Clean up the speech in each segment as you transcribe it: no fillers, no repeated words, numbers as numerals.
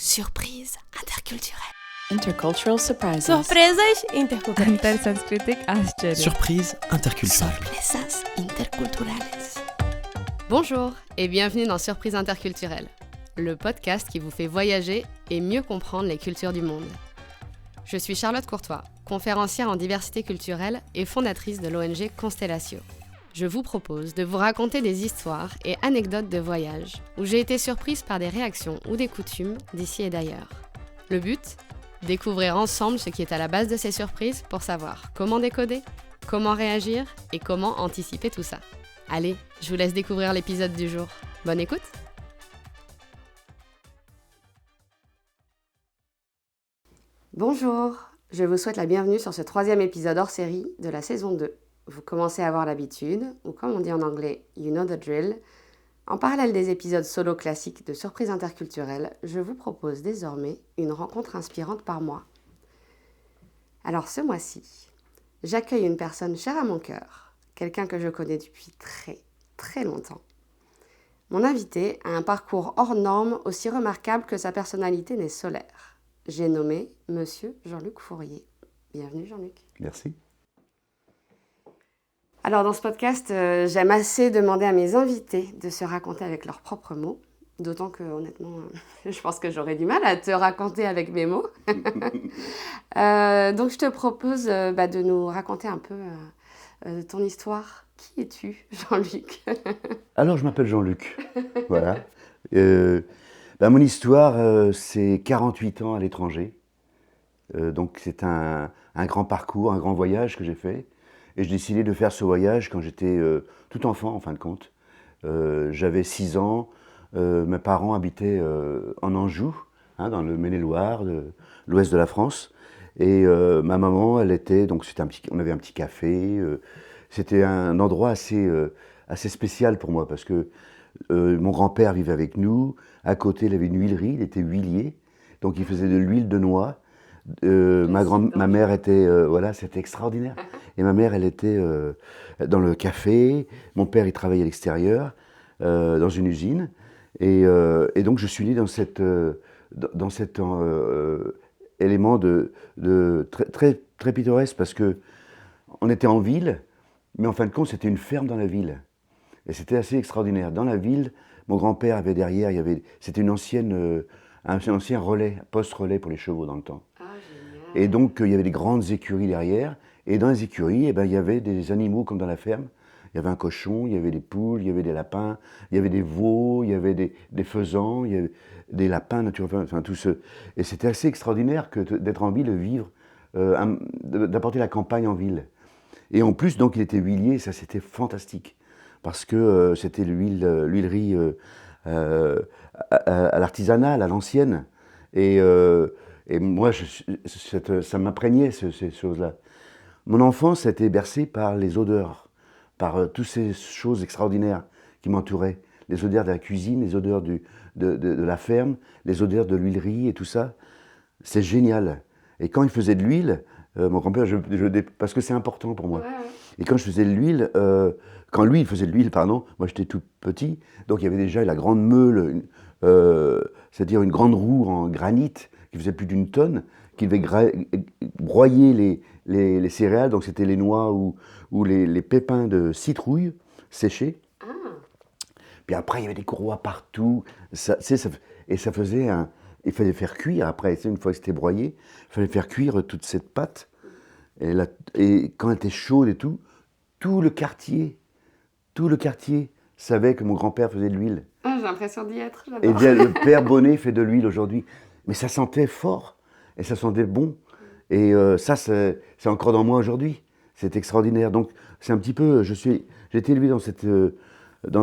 Surprise interculturelle. Intercultural surprises. Surpresas interculturais. Intersanskritic Ascharya. Surprise interculturelle. Sorpresas interculturales. Bonjour et bienvenue dans Surprise interculturelle, le podcast qui vous fait voyager et mieux comprendre les cultures du monde. Je suis Charlotte Courtois, conférencière en diversité culturelle et fondatrice de l'ONG Constellatio. Je vous propose de vous raconter des histoires et anecdotes de voyage où j'ai été surprise par des réactions ou des coutumes d'ici et d'ailleurs. Le but ? Découvrir ensemble ce qui est à la base de ces surprises pour savoir comment décoder, comment réagir et comment anticiper tout ça. Allez, je vous laisse découvrir l'épisode du jour. Bonne écoute! Bonjour, je vous souhaite la bienvenue sur ce 3e épisode hors série de la saison 2. Vous commencez à avoir l'habitude, ou comme on dit en anglais, you know the drill. En parallèle des épisodes solo classiques de Surprise interculturelle, je vous propose désormais une rencontre inspirante par mois. Alors ce mois-ci, j'accueille une personne chère à mon cœur, quelqu'un que je connais depuis très longtemps. Mon invité a un parcours hors norme aussi remarquable que sa personnalité n'est solaire. J'ai nommé Monsieur Jean-Luc Fourier. Bienvenue Jean-Luc. Merci. Alors dans ce podcast, j'aime assez demander à mes invités de se raconter avec leurs propres mots. D'autant que honnêtement, je pense que j'aurais du mal à te raconter avec mes mots. Donc je te propose de nous raconter un peu ton histoire. Qui es-tu, Jean-Luc? Alors je m'appelle Jean-Luc. Voilà. Mon histoire, c'est 48 ans à l'étranger. Donc c'est un grand parcours, un grand voyage que j'ai fait. Et j'ai décidé de faire ce voyage quand j'étais tout enfant, en fin de compte. J'avais 6 ans, mes parents habitaient en Anjou, dans le Maine-et-Loire, l'ouest de la France. Et ma maman, elle était, donc on avait un petit café. C'était un endroit assez spécial pour moi, parce que mon grand-père vivait avec nous. À côté, il avait une huilerie, il était huilier. Donc il faisait de l'huile de noix. Ma mère était, c'était extraordinaire. Et ma mère, elle était dans le café. Mon père, il travaillait à l'extérieur, dans une usine. Et donc, je suis né dans cet élément très pittoresque, parce que on était en ville, mais en fin de compte, c'était une ferme dans la ville. Et c'était assez extraordinaire. Dans la ville, mon grand-père avait derrière, c'était un ancien relais, poste-relais pour les chevaux dans le temps. Et donc, il y avait des grandes écuries derrière. Et dans les écuries, il y avait des animaux comme dans la ferme. Il y avait un cochon, il y avait des poules, il y avait des lapins, il y avait des veaux, il y avait des faisans, il y avait des lapins naturels, enfin tout ce... Et c'était assez extraordinaire d'être en ville, de vivre, d'apporter la campagne en ville. Et en plus, donc, il était huilier, ça c'était fantastique. Parce que c'était l'huilerie à l'artisanal, à l'ancienne. Et moi, ça m'imprégnait, ces choses-là. Mon enfance a été bercée par les odeurs, par toutes ces choses extraordinaires qui m'entouraient. Les odeurs de la cuisine, les odeurs de la ferme, les odeurs de l'huilerie et tout ça. C'est génial. Et quand il faisait de l'huile, mon grand-père, parce que c'est important pour moi. Ouais. Et quand je faisais de l'huile, quand lui il faisait de l'huile, moi j'étais tout petit, donc il y avait déjà la grande meule, c'est-à-dire une grande roue en granit qui faisait plus d'1 tonne, qui devait broyer les céréales, donc c'était les noix ou les pépins de citrouille séchés. Ah. Puis après, il y avait des courroies partout, et ça faisait il fallait faire cuire, après, une fois que c'était broyé, il fallait faire cuire toute cette pâte, et quand elle était chaude et tout le quartier savait que mon grand-père faisait de l'huile. Ah, j'ai l'impression d'y être, j'adore. Et bien, le père Bonnet fait de l'huile aujourd'hui. Mais ça sentait fort, et ça sentait bon. Et ça, c'est encore dans moi aujourd'hui. C'est extraordinaire. Donc, c'est un petit peu... J'ai été élevé dans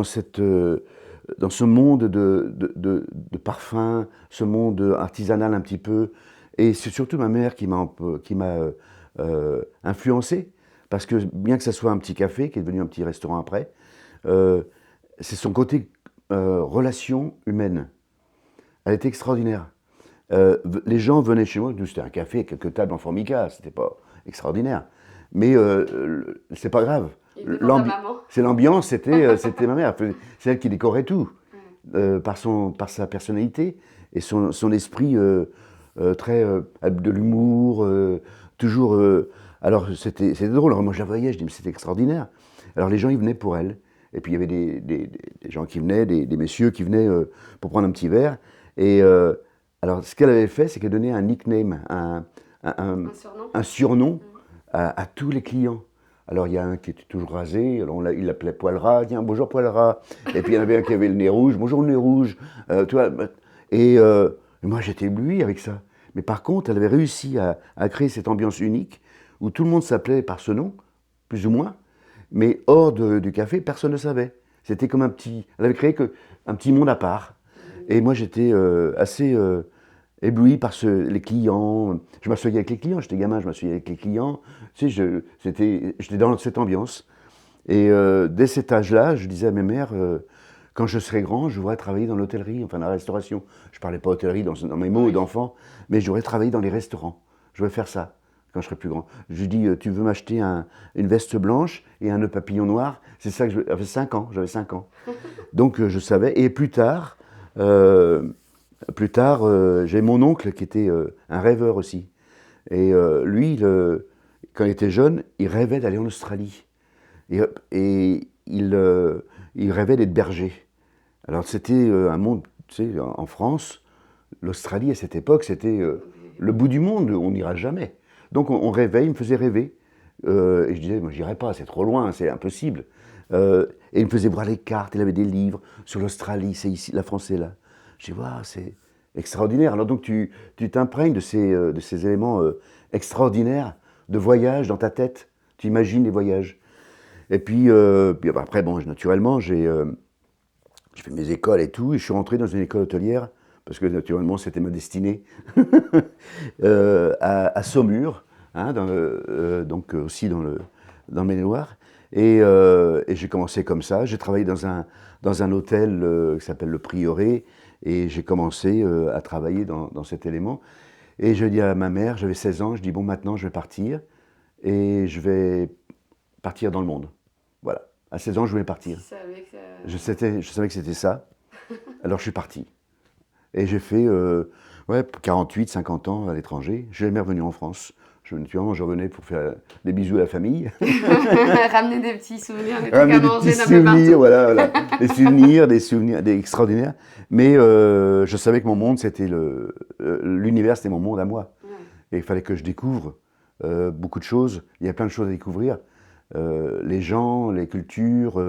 ce monde de parfums, ce monde artisanal un petit peu. Et c'est surtout ma mère qui m'a influencé. Parce que bien que ça soit un petit café, qui est devenu un petit restaurant après, c'est son côté relation humaine. Elle était extraordinaire. Les gens venaient chez moi, c'était un café, quelques tables en formica, c'était pas extraordinaire. Mais c'est pas grave. C'est l'ambiance, c'était ma mère. C'est elle qui décorait tout, par sa personnalité. et son esprit très de l'humour, toujours. Alors c'était drôle. Alors moi je la voyais, je dis mais c'était extraordinaire. Alors les gens ils venaient pour elle. Et puis il y avait des gens qui venaient, des messieurs qui venaient pour prendre un petit verre. Et alors ce qu'elle avait fait, c'est qu'elle donnait un nickname, un surnom à tous les clients. Alors il y a un qui était toujours rasé, alors il l'appelait Poil Ras, tiens bonjour Poil Ras. Et puis il y en avait un qui avait le nez rouge, bonjour le nez rouge. Tu vois, et moi j'étais ébloui avec ça. Mais par contre, elle avait réussi à créer cette ambiance unique où tout le monde s'appelait par ce nom, plus ou moins, mais hors du café, personne ne savait. C'était comme elle avait créé un petit monde à part. Et moi j'étais assez ébloui par les clients. Je m'asseyais avec les clients, j'étais gamin, je m'asseyais avec les clients. Tu sais, j'étais dans cette ambiance. Et dès cet âge-là, je disais à mes mères, quand je serai grand, je voudrais travailler dans l'hôtellerie, enfin dans la restauration. Je ne parlais pas hôtellerie dans mes mots d'enfant, mais je voudrais travailler dans les restaurants. Je voudrais faire ça quand je serai plus grand. Je lui dis, tu veux m'acheter une veste blanche et un nœud papillon noir? C'est ça que j'avais 5 ans, Donc je savais. Et plus tard, j'ai mon oncle qui était un rêveur aussi. Et lui, quand il était jeune, il rêvait d'aller en Australie. Et il rêvait d'être berger. Alors c'était un monde, tu sais, en France, l'Australie à cette époque, c'était le bout du monde, on n'ira jamais. Donc on rêvait, il me faisait rêver. Et je disais, moi j'irai pas, c'est trop loin, c'est impossible. Et il me faisait voir les cartes, il avait des livres sur l'Australie, c'est ici, la France est là. Je dis, waouh, c'est extraordinaire. Alors donc tu t'imprègnes de ces éléments extraordinaires de voyage dans ta tête. Tu imagines les voyages. Et puis après, bon, naturellement, j'ai fait mes écoles et tout, et je suis rentré dans une école hôtelière, parce que naturellement, c'était ma destinée, à Saumur, hein, donc aussi dans le Maine-et-Loire. Et j'ai commencé comme ça. J'ai travaillé dans un hôtel qui s'appelle le Prieuré, et j'ai commencé à travailler dans cet élément. Et je dis à ma mère, j'avais 16 ans, je dis bon, maintenant je vais partir, et je vais partir dans le monde. Voilà. À 16 ans, je voulais partir. Je savais que c'était ça. Alors je suis parti. Et j'ai fait 48, 50 ans à l'étranger. Je suis jamais revenu en France. Naturellement, je revenais pour faire des bisous à la famille. Ramener des petits souvenirs, des trucs à manger d'un peu partout. Voilà. Des souvenirs extraordinaires. Mais je savais que mon monde, c'était l'univers, c'était mon monde à moi. Ouais. Et il fallait que je découvre beaucoup de choses. Il y a plein de choses à découvrir. Les gens, les cultures,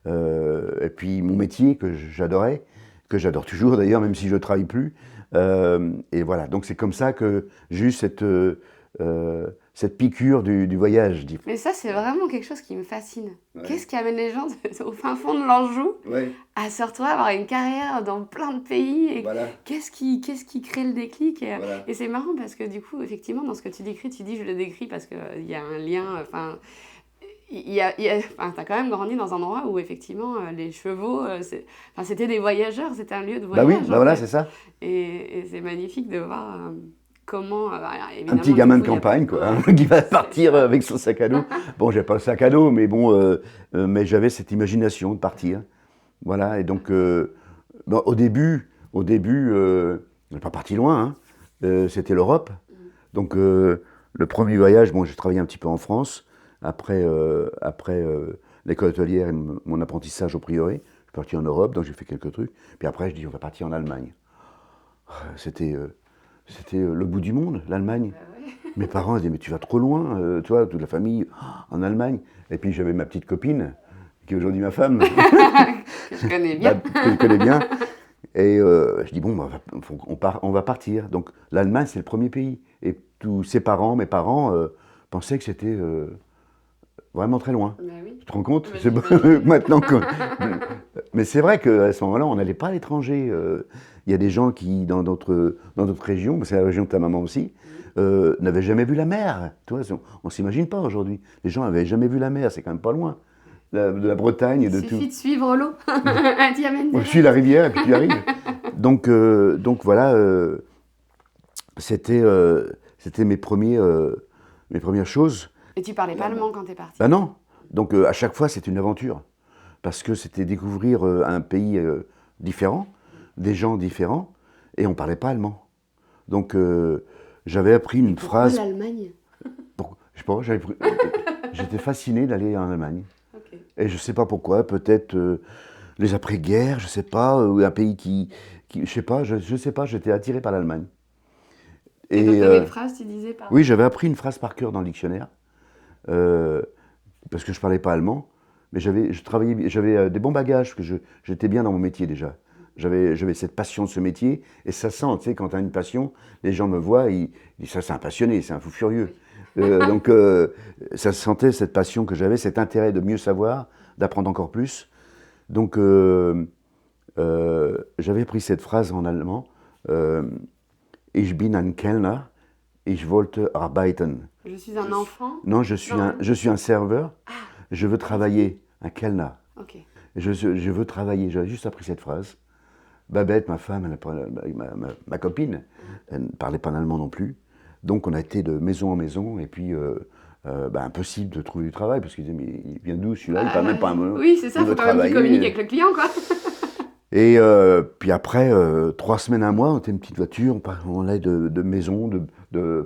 et puis mon métier que j'adorais, que j'adore toujours d'ailleurs, même si je ne travaille plus. Et voilà, donc c'est comme ça que j'ai eu cette piqûre du voyage. Mais ça, c'est vraiment quelque chose qui me fascine. Ouais. Qu'est-ce qui amène les gens au fin fond de l'Anjou à se retrouver, à avoir une carrière dans plein de pays et voilà. Qu'est-ce qui crée le déclic et c'est marrant parce que du coup, effectivement, dans ce que tu décris, tu dis je le décris parce qu'il y a un lien... t'as quand même grandi dans un endroit où effectivement les chevaux, c'était des voyageurs, c'était un lieu de voyage. Bah oui, voilà, c'est ça. Et c'est magnifique de voir comment... un petit gamin de campagne, quoi, hein, qui va partir avec son sac à dos. Bon, j'ai pas le sac à dos, mais bon, mais j'avais cette imagination de partir. Voilà, et donc, au début, on n'est pas parti loin, hein, c'était l'Europe. Donc, le premier voyage, bon, j'ai travaillé un petit peu en France. Après l'école hôtelière et mon apprentissage au Prieuré, je suis parti en Europe, donc j'ai fait quelques trucs. Puis après, je dis, on va partir en Allemagne. C'était le bout du monde, l'Allemagne. Mes parents disaient, mais tu vas trop loin, toi, toute la famille, en Allemagne. Et puis j'avais ma petite copine, qui est aujourd'hui ma femme. Que je connais bien. Que je connais bien. Et je dis, bon, on va partir. Donc l'Allemagne, c'est le premier pays. Et tous mes parents, pensaient que c'était... vraiment très loin. Oui. Tu te rends compte? Maintenant que... Mais c'est vrai qu'à ce moment-là, on n'allait pas à l'étranger. Il y a des gens qui, dans d'autres régions, c'est la région de ta maman aussi, n'avaient jamais vu la mer. Tu vois, on ne s'imagine pas aujourd'hui. Les gens n'avaient jamais vu la mer, c'est quand même pas loin. De la Bretagne et de tout. Il suffit de suivre l'eau. Un diamètre. On suit la rivière et puis tu arrives. Donc voilà, c'était mes premières choses. Et tu parlais pas allemand quand t'es parti? Ben non. Donc à chaque fois, c'est une aventure. Parce que c'était découvrir un pays différent, des gens différents. Et on ne parlait pas allemand. Donc, j'avais appris une phrase. l'Allemagne? Je sais pas, j'étais fasciné d'aller en Allemagne. Ok. Et je ne sais pas pourquoi, peut-être les après-guerres, je ne sais pas, ou un pays je sais pas, je sais pas, j'étais attiré par l'Allemagne. Et donc, tu avais une phrase, tu disais par... Oui, j'avais appris une phrase par cœur dans le dictionnaire, parce que je ne parlais pas allemand, mais j'avais des bons bagages, parce que j'étais bien dans mon métier déjà. J'avais cette passion de ce métier, et ça sent, tu sais, quand tu as une passion, les gens me voient, ils disent ça, c'est un passionné, c'est un fou furieux. Donc, ça se sentait, cette passion que j'avais, cet intérêt de mieux savoir, d'apprendre encore plus. Donc, j'avais pris cette phrase en allemand, Ich bin ein Kellner, ich wollte arbeiten. Je suis un enfant? Non, je suis un serveur, je veux travailler, un Kellner. Ok. Je veux travailler, j'avais juste appris cette phrase. Babette, ma femme, ma copine, elle ne parlait pas allemand non plus. Donc on a été de maison en maison, et puis impossible de trouver du travail, parce qu'ils disaient, mais il vient d'où celui-là, il parle même pas un mot. Oui, c'est ça, il faut quand même qu'il communique avec le client, quoi. Et puis après, 3 semaines, un mois, on était une petite voiture, on allait de maison, de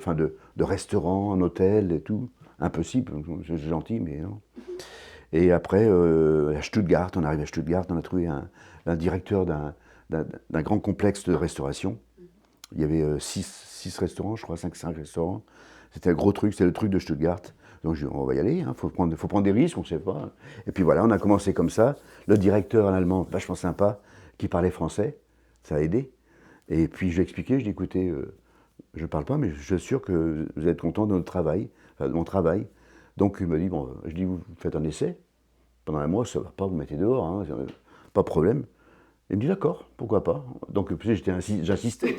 restaurant, en hôtel et tout. Impossible, c'est gentil, mais non. Et après, à Stuttgart, on arrive à Stuttgart, on a trouvé un directeur d'un grand complexe de restauration. Il y avait 6 restaurants, je crois, 5 restaurants. C'était un gros truc, c'était le truc de Stuttgart. Donc je dis, on va y aller, faut prendre des risques, on ne sait pas. Et puis voilà, on a commencé comme ça. Le directeur, un Allemand vachement sympa, qui parlait français, ça a aidé. Et puis je lui ai expliqué, je dis, écoutez, je ne parle pas, mais je suis sûr que vous êtes content de notre travail, de mon travail. Donc il m'a dit, bon, je dis, vous faites un essai. Pendant un mois, ça ne va pas, vous mettez dehors, hein, pas de problème. Il me dit, d'accord, pourquoi pas. Donc j'insistais.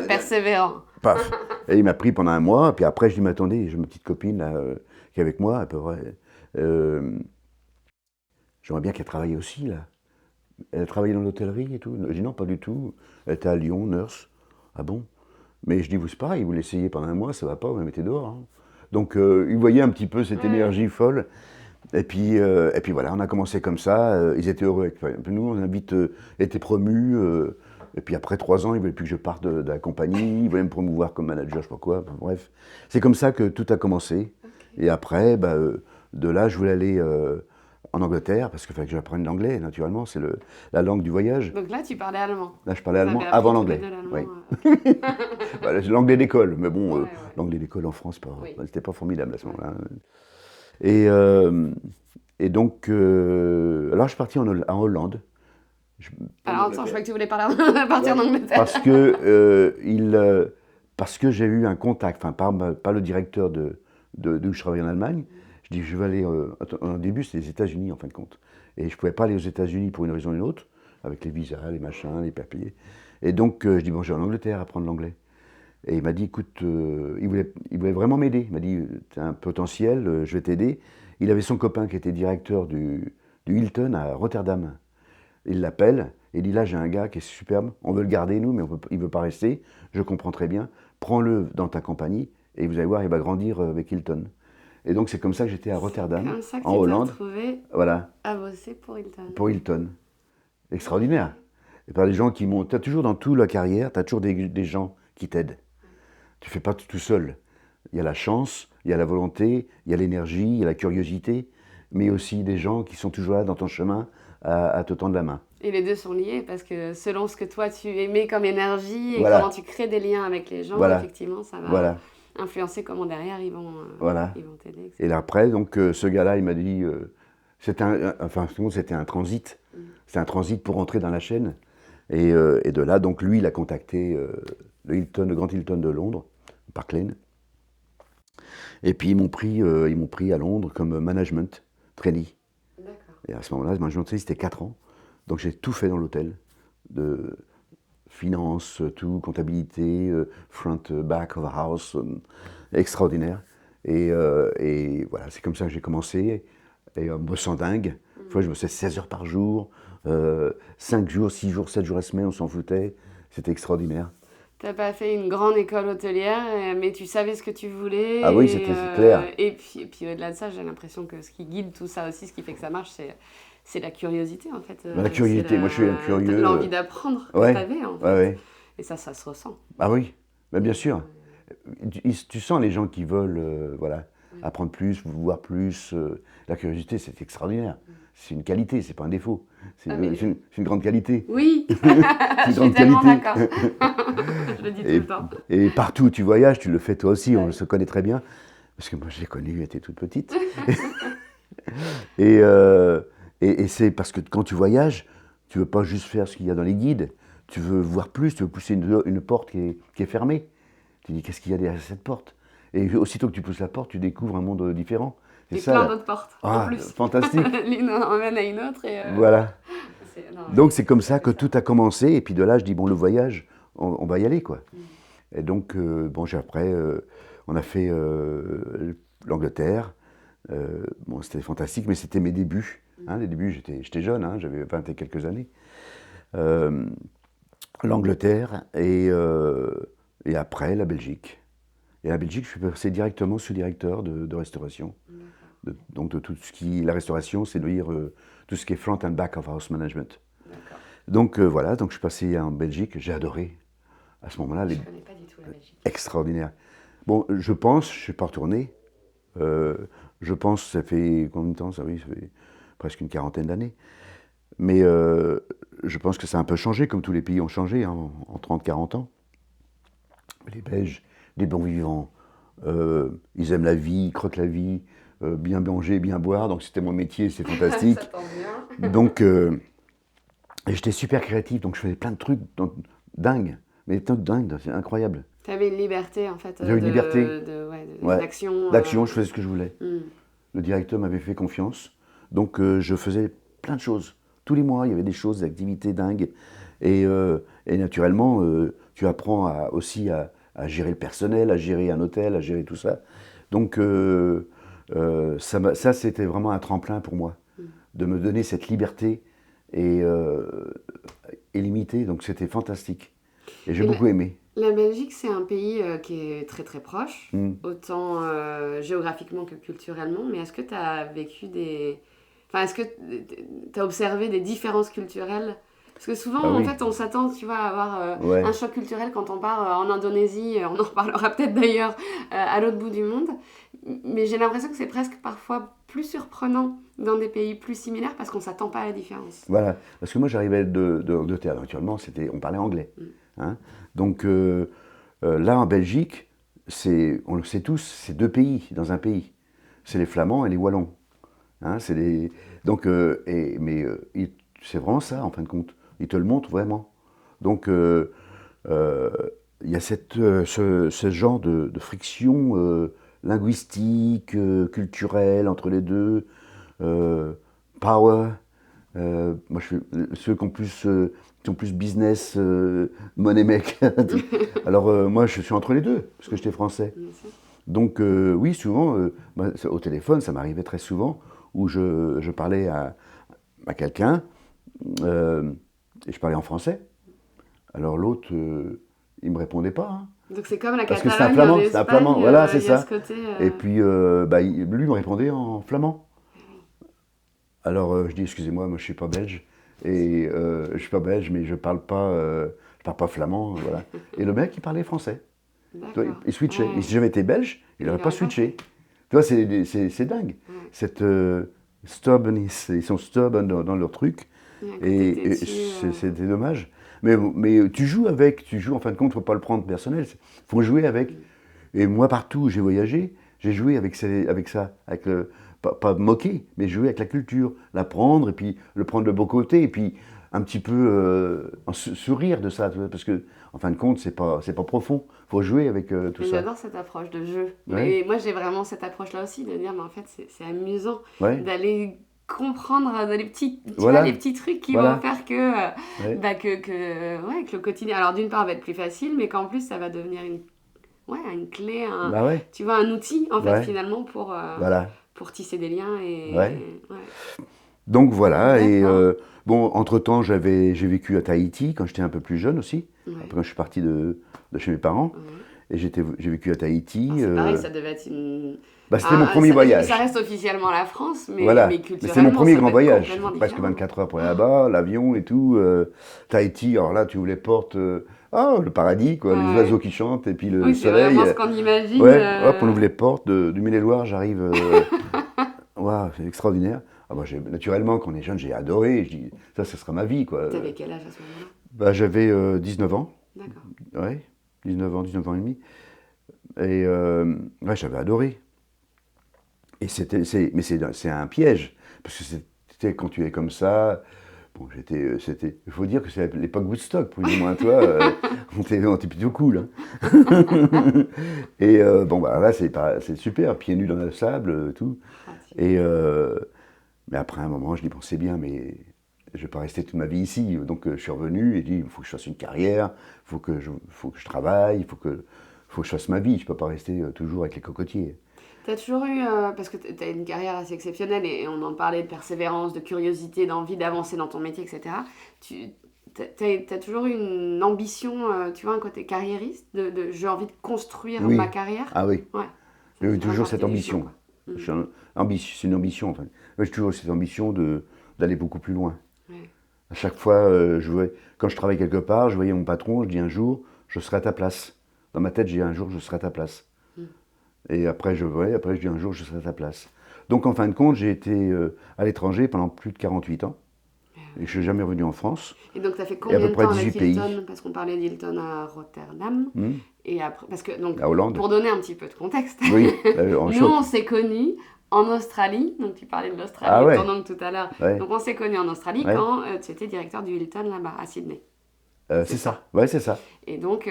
Persévérant. Paf. Et il m'a pris pendant un mois, puis après je lui ai dit, mais attendez, j'ai ma petite copine là, qui est avec moi, à peu près. J'aimerais bien qu'elle travaille aussi, là. Elle a travaillé dans l'hôtellerie et tout. Je dis non, pas du tout. Elle était à Lyon, nurse. Ah bon? Mais je dis, vous c'est pareil, vous l'essayez pendant un mois, ça va pas, vous la mettez dehors. Hein. Donc il voyait un petit peu cette énergie folle. Et puis voilà, on a commencé comme ça. Ils étaient heureux avec nous, on a vite été promus. Et puis après 3 ans, ils ne voulaient plus que je parte de la compagnie. Ils voulaient me promouvoir comme manager, je ne sais pas quoi. Bref, c'est comme ça que tout a commencé. Okay. Et après, de là, je voulais aller en Angleterre, parce qu'il fallait que j'apprenne l'anglais, naturellement. C'est la langue du voyage. Donc là, tu parlais allemand. Là, je parlais allemand avant l'anglais. Oui. Voilà, l'anglais d'école. Mais bon, l'anglais d'école en France, c'était pas formidable à ce moment-là. Et donc, alors je suis parti en Hollande. Alors attends, je crois que tu voulais partir en Angleterre. Parce que j'ai eu un contact, enfin pas le directeur d'où je travaillais en Allemagne. Je dis, je vais aller, au début c'était les États-Unis en fin de compte. Et je ne pouvais pas aller aux États-Unis pour une raison ou une autre, avec les visas, les machins, les papiers. Et donc je dis, bon, je vais en Angleterre apprendre l'anglais. Et il m'a dit, écoute, il voulait vraiment m'aider. Il m'a dit, tu as un potentiel, je vais t'aider. Il avait son copain qui était directeur du Hilton à Rotterdam. Il l'appelle et il dit, là j'ai un gars qui est superbe, on veut le garder nous, mais il ne veut pas rester, je comprends très bien, prends-le dans ta compagnie et vous allez voir, il va grandir avec Hilton. Et donc c'est comme ça que j'étais à Rotterdam, en Hollande. Voilà. À bosser pour Hilton. Pour Hilton. Extraordinaire. Et par des gens qui m'ont... Tu as toujours dans toute la carrière, tu as toujours des gens qui t'aident. Tu ne fais pas tout seul. Il y a la chance, il y a la volonté, il y a l'énergie, il y a la curiosité, mais aussi des gens qui sont toujours là dans ton chemin à te tendre la main. Et les deux sont liés parce que selon ce que toi tu émets comme énergie et comment tu crées des liens avec les gens, effectivement, ça va influencer comment derrière ils vont t'aider. Etc. Et là, après, donc, ce gars-là, il m'a dit, c'était un transit. C'était un transit pour entrer dans la chaîne. Et de là, donc, lui, il a contacté le Grand Hilton de Londres, Park Lane. Et puis, ils m'ont pris à Londres comme management trainee. D'accord. Et à ce moment-là, le management trainee, c'était 4 ans. Donc, j'ai tout fait dans l'hôtel, de finance, tout, comptabilité, front, back of the house, extraordinaire. Et voilà, c'est comme ça que j'ai commencé. Et en bossant dingue. Une fois, je bossais 16 heures par jour, 5 jours, 6 jours, 7 jours à la semaine, on s'en foutait. C'était extraordinaire. Tu n'as pas fait une grande école hôtelière, mais tu savais ce que tu voulais. Ah oui, c'était clair. Et puis au-delà de ça, j'ai l'impression que ce qui guide tout ça aussi, ce qui fait que ça marche, c'est la curiosité en fait. La curiosité, moi je suis un curieux. L'envie d'apprendre que tu avais en fait. Et ça se ressent. Ah oui, ben, bien sûr. Tu sens les gens qui veulent voilà, apprendre plus, voir plus. La curiosité, c'est extraordinaire. C'est une qualité, c'est pas un défaut. C'est c'est une grande qualité. Oui, C'est je une suis grande tellement qualité. d'accord. Je le dis tout le temps. Et partout où tu voyages, tu le fais toi aussi, on Ouais. se connaît très bien. Parce que moi, je l'ai connue, elle était toute petite. Et c'est parce que quand tu voyages, tu veux pas juste faire ce qu'il y a dans les guides. Tu veux voir plus, tu veux pousser une porte qui est fermée. Tu dis, qu'est-ce qu'il y a derrière cette porte? Et aussitôt que tu pousses la porte, tu découvres un monde différent. Et C'est plein ça. d'autres portes, Ah, en plus. fantastique. L'une emmène à une autre. Et, Voilà. non, Donc c'est comme ça que tout a commencé. Et puis de là, je dis, bon, le voyage, on va y aller, quoi. Et donc, bon, après, on a fait l'Angleterre. Bon, c'était fantastique, mais c'était mes débuts. Hein, les débuts, j'étais jeune, hein, j'avais 20 et quelques années. L'Angleterre et après la Belgique. Et la Belgique, je suis passé directement sous-directeur de restauration. Donc de tout ce qui... La restauration, c'est de dire tout ce qui est front and back of house management. Donc voilà, donc je suis passé en Belgique, j'ai adoré. À ce moment-là, Je ne connais pas du tout la Belgique. extraordinaire. Bon, je pense, je ne suis pas retourné. Je pense, ça fait combien de temps ça? Oui, ça fait presque une quarantaine d'années. Mais je pense que ça a un peu changé, comme tous les pays ont changé hein, en 30-40 ans. Les Belges, des bons vivants, ils aiment la vie, ils croquent la vie, bien manger, bien boire, donc c'était mon métier, c'est fantastique. Ça tombe bien. Donc, et j'étais super créatif, donc je faisais plein de trucs dingues, mais des trucs dingues, c'est incroyable. Tu avais une liberté, en fait. J'avais une liberté. Ouais. D'action. D'action, je faisais ce que je voulais. Mm. Le directeur m'avait fait confiance, donc je faisais plein de choses. Tous les mois, il y avait des choses, des activités dingues. Et naturellement, tu apprends aussi à gérer le personnel, à gérer un hôtel, à gérer tout ça. Donc ça c'était vraiment un tremplin pour moi, de me donner cette liberté et illimitée. Donc c'était fantastique. Et j'ai beaucoup aimé. La Belgique, c'est un pays qui est très très proche, Mm. autant géographiquement que culturellement. Mais est-ce que tu as vécu des... Enfin, est-ce que tu as observé des différences culturelles? Parce que souvent, Ah oui. en fait, on s'attend, tu vois, à avoir Ouais. un choc culturel quand on part en Indonésie. On en reparlera peut-être d'ailleurs à l'autre bout du monde. Mais j'ai l'impression que c'est presque parfois plus surprenant dans des pays plus similaires parce qu'on ne s'attend pas à la différence. Voilà, parce que moi j'arrivais d'Angleterre, naturellement, on parlait anglais. Hein. Donc là en Belgique, on le sait tous, c'est deux pays dans un pays. C'est les Flamands et les Wallons. Hein, donc, c'est vraiment ça en fin de compte. Ils te le montrent vraiment. Donc il y a ce genre de friction linguistique, culturelle entre les deux. Power. Moi, ceux qui sont plus business, money maker. Alors, moi, je suis entre les deux, parce que j'étais français. Donc, oui, souvent, au téléphone, ça m'arrivait très souvent, où je parlais à quelqu'un, et je parlais en français. Alors, l'autre, il ne me répondait pas. Hein. Donc, c'est comme la Parce que Catalogne c'est un flamand, voilà, c'est il y a ça. ce côté, Et puis, lui me répondait en flamand. Alors je dis excusez-moi, moi je suis pas belge et je suis pas belge, mais je parle pas flamand, voilà. Et le mec il parlait français. Tu vois, il switchait. Ouais. Et si j'avais été belge, il n'aurait pas switché. Tu vois, c'est dingue. Ouais. Cette stubbornness, ils sont stubborn dans leur truc. Ouais, Et c'était dommage. Mais tu joues en fin de compte, il ne faut pas le prendre personnel. Il faut jouer avec. Et moi, partout où j'ai voyagé, j'ai joué avec ça, pas moquer, mais jouer avec la culture, l'apprendre, et puis le prendre de beau côté, et puis un petit peu sourire de ça, parce que en fin de compte, c'est pas profond. Il faut jouer avec tout ça. J'adore cette approche de jeu. Ouais. Et moi, j'ai vraiment cette approche-là aussi, de dire, mais en fait, c'est amusant Ouais. d'aller comprendre les petits, Voilà. les petits trucs qui Voilà. vont faire que le quotidien, alors d'une part, va être plus facile, mais qu'en plus, ça va devenir une clé, Bah ouais. tu vois, un outil, en fait, Ouais. finalement, pour Voilà. tisser des liens. Et, Ouais. Donc voilà, et D'accord. bon, entre-temps, j'ai vécu à Tahiti quand j'étais un peu plus jeune aussi. Ouais. Après, quand je suis parti de chez mes parents, Ouais. et j'ai vécu à Tahiti. C'est pareil, ça devait être une... C'était mon premier ça, voyage. Ça reste officiellement la France, mais, Voilà, mais mais culturellement, c'était mon premier ça grand peut être voyage. complètement Presque différent. 24 heures pour aller là-bas, l'avion et tout. Tahiti, alors là, tu ouvres les portes, oh, le paradis, quoi, les Ouais. oiseaux qui chantent, et puis le Oui, c'est soleil. vraiment ce qu'on imagine. Ouais, hop, on ouvre les portes du Maine-et-Loire, j'arrive. Waouh, c'est extraordinaire. Ah, moi, naturellement, quand on est jeune, j'ai adoré. Je dis, ça sera ma vie, quoi. T'avais quel âge à ce moment-là? Bah, j'avais 19 ans. D'accord. Ouais, 19 ans et demi. Et ouais, j'avais adoré. Et mais c'est un piège. Parce que c'était quand tu es comme ça. Bon, il faut dire que c'est l'époque Woodstock, plus ou moins, toi. On était plutôt cool. Hein. Et bon, bah là, c'est super, pieds nus dans le sable, tout. Et, mais après un moment, je dis, bon, c'est bien, mais je ne vais pas rester toute ma vie ici. Donc je suis revenu et dit, il faut que je fasse une carrière, faut que je travaille, faut que je fasse ma vie. Je ne peux pas rester toujours avec les cocotiers. T'as toujours eu, parce que t'as une carrière assez exceptionnelle et on en parlait de persévérance, de curiosité, d'envie d'avancer dans ton métier, etc. T'as toujours eu une ambition, tu vois, un côté carriériste, j'ai envie de construire Oui. ma carrière. Ah oui, Ouais. j'ai eu C'est toujours vraiment cette marqué du ambition. choix, quoi. C'est une ambition, enfin. Moi, j'ai toujours cette ambition d'aller beaucoup plus loin. Ouais. À chaque fois, quand je travaille quelque part, je voyais mon patron, je dis un jour, je serai à ta place. Dans ma tête, j'ai un jour, je serai à ta place. Et après, je dis un jour, je serai à ta place. Donc, en fin de compte, j'ai été à l'étranger pendant plus de 48 ans. Et je ne suis jamais revenu en France. Et donc, tu as fait Et à combien peu de près temps avec 18 pays. Hilton? Parce qu'on parlait d'Hilton à Rotterdam. Et après, parce que, donc, À Hollande. pour donner un petit peu de contexte, Oui, nous, on s'est connus en Australie. Donc, tu parlais de l'Australie Ah ouais. et de ton oncle tout à l'heure. Ouais. Donc, on s'est connus en Australie Ouais. quand tu étais directeur du Hilton là-bas, à Sydney. c'est ça. Ouais, c'est ça. Et donc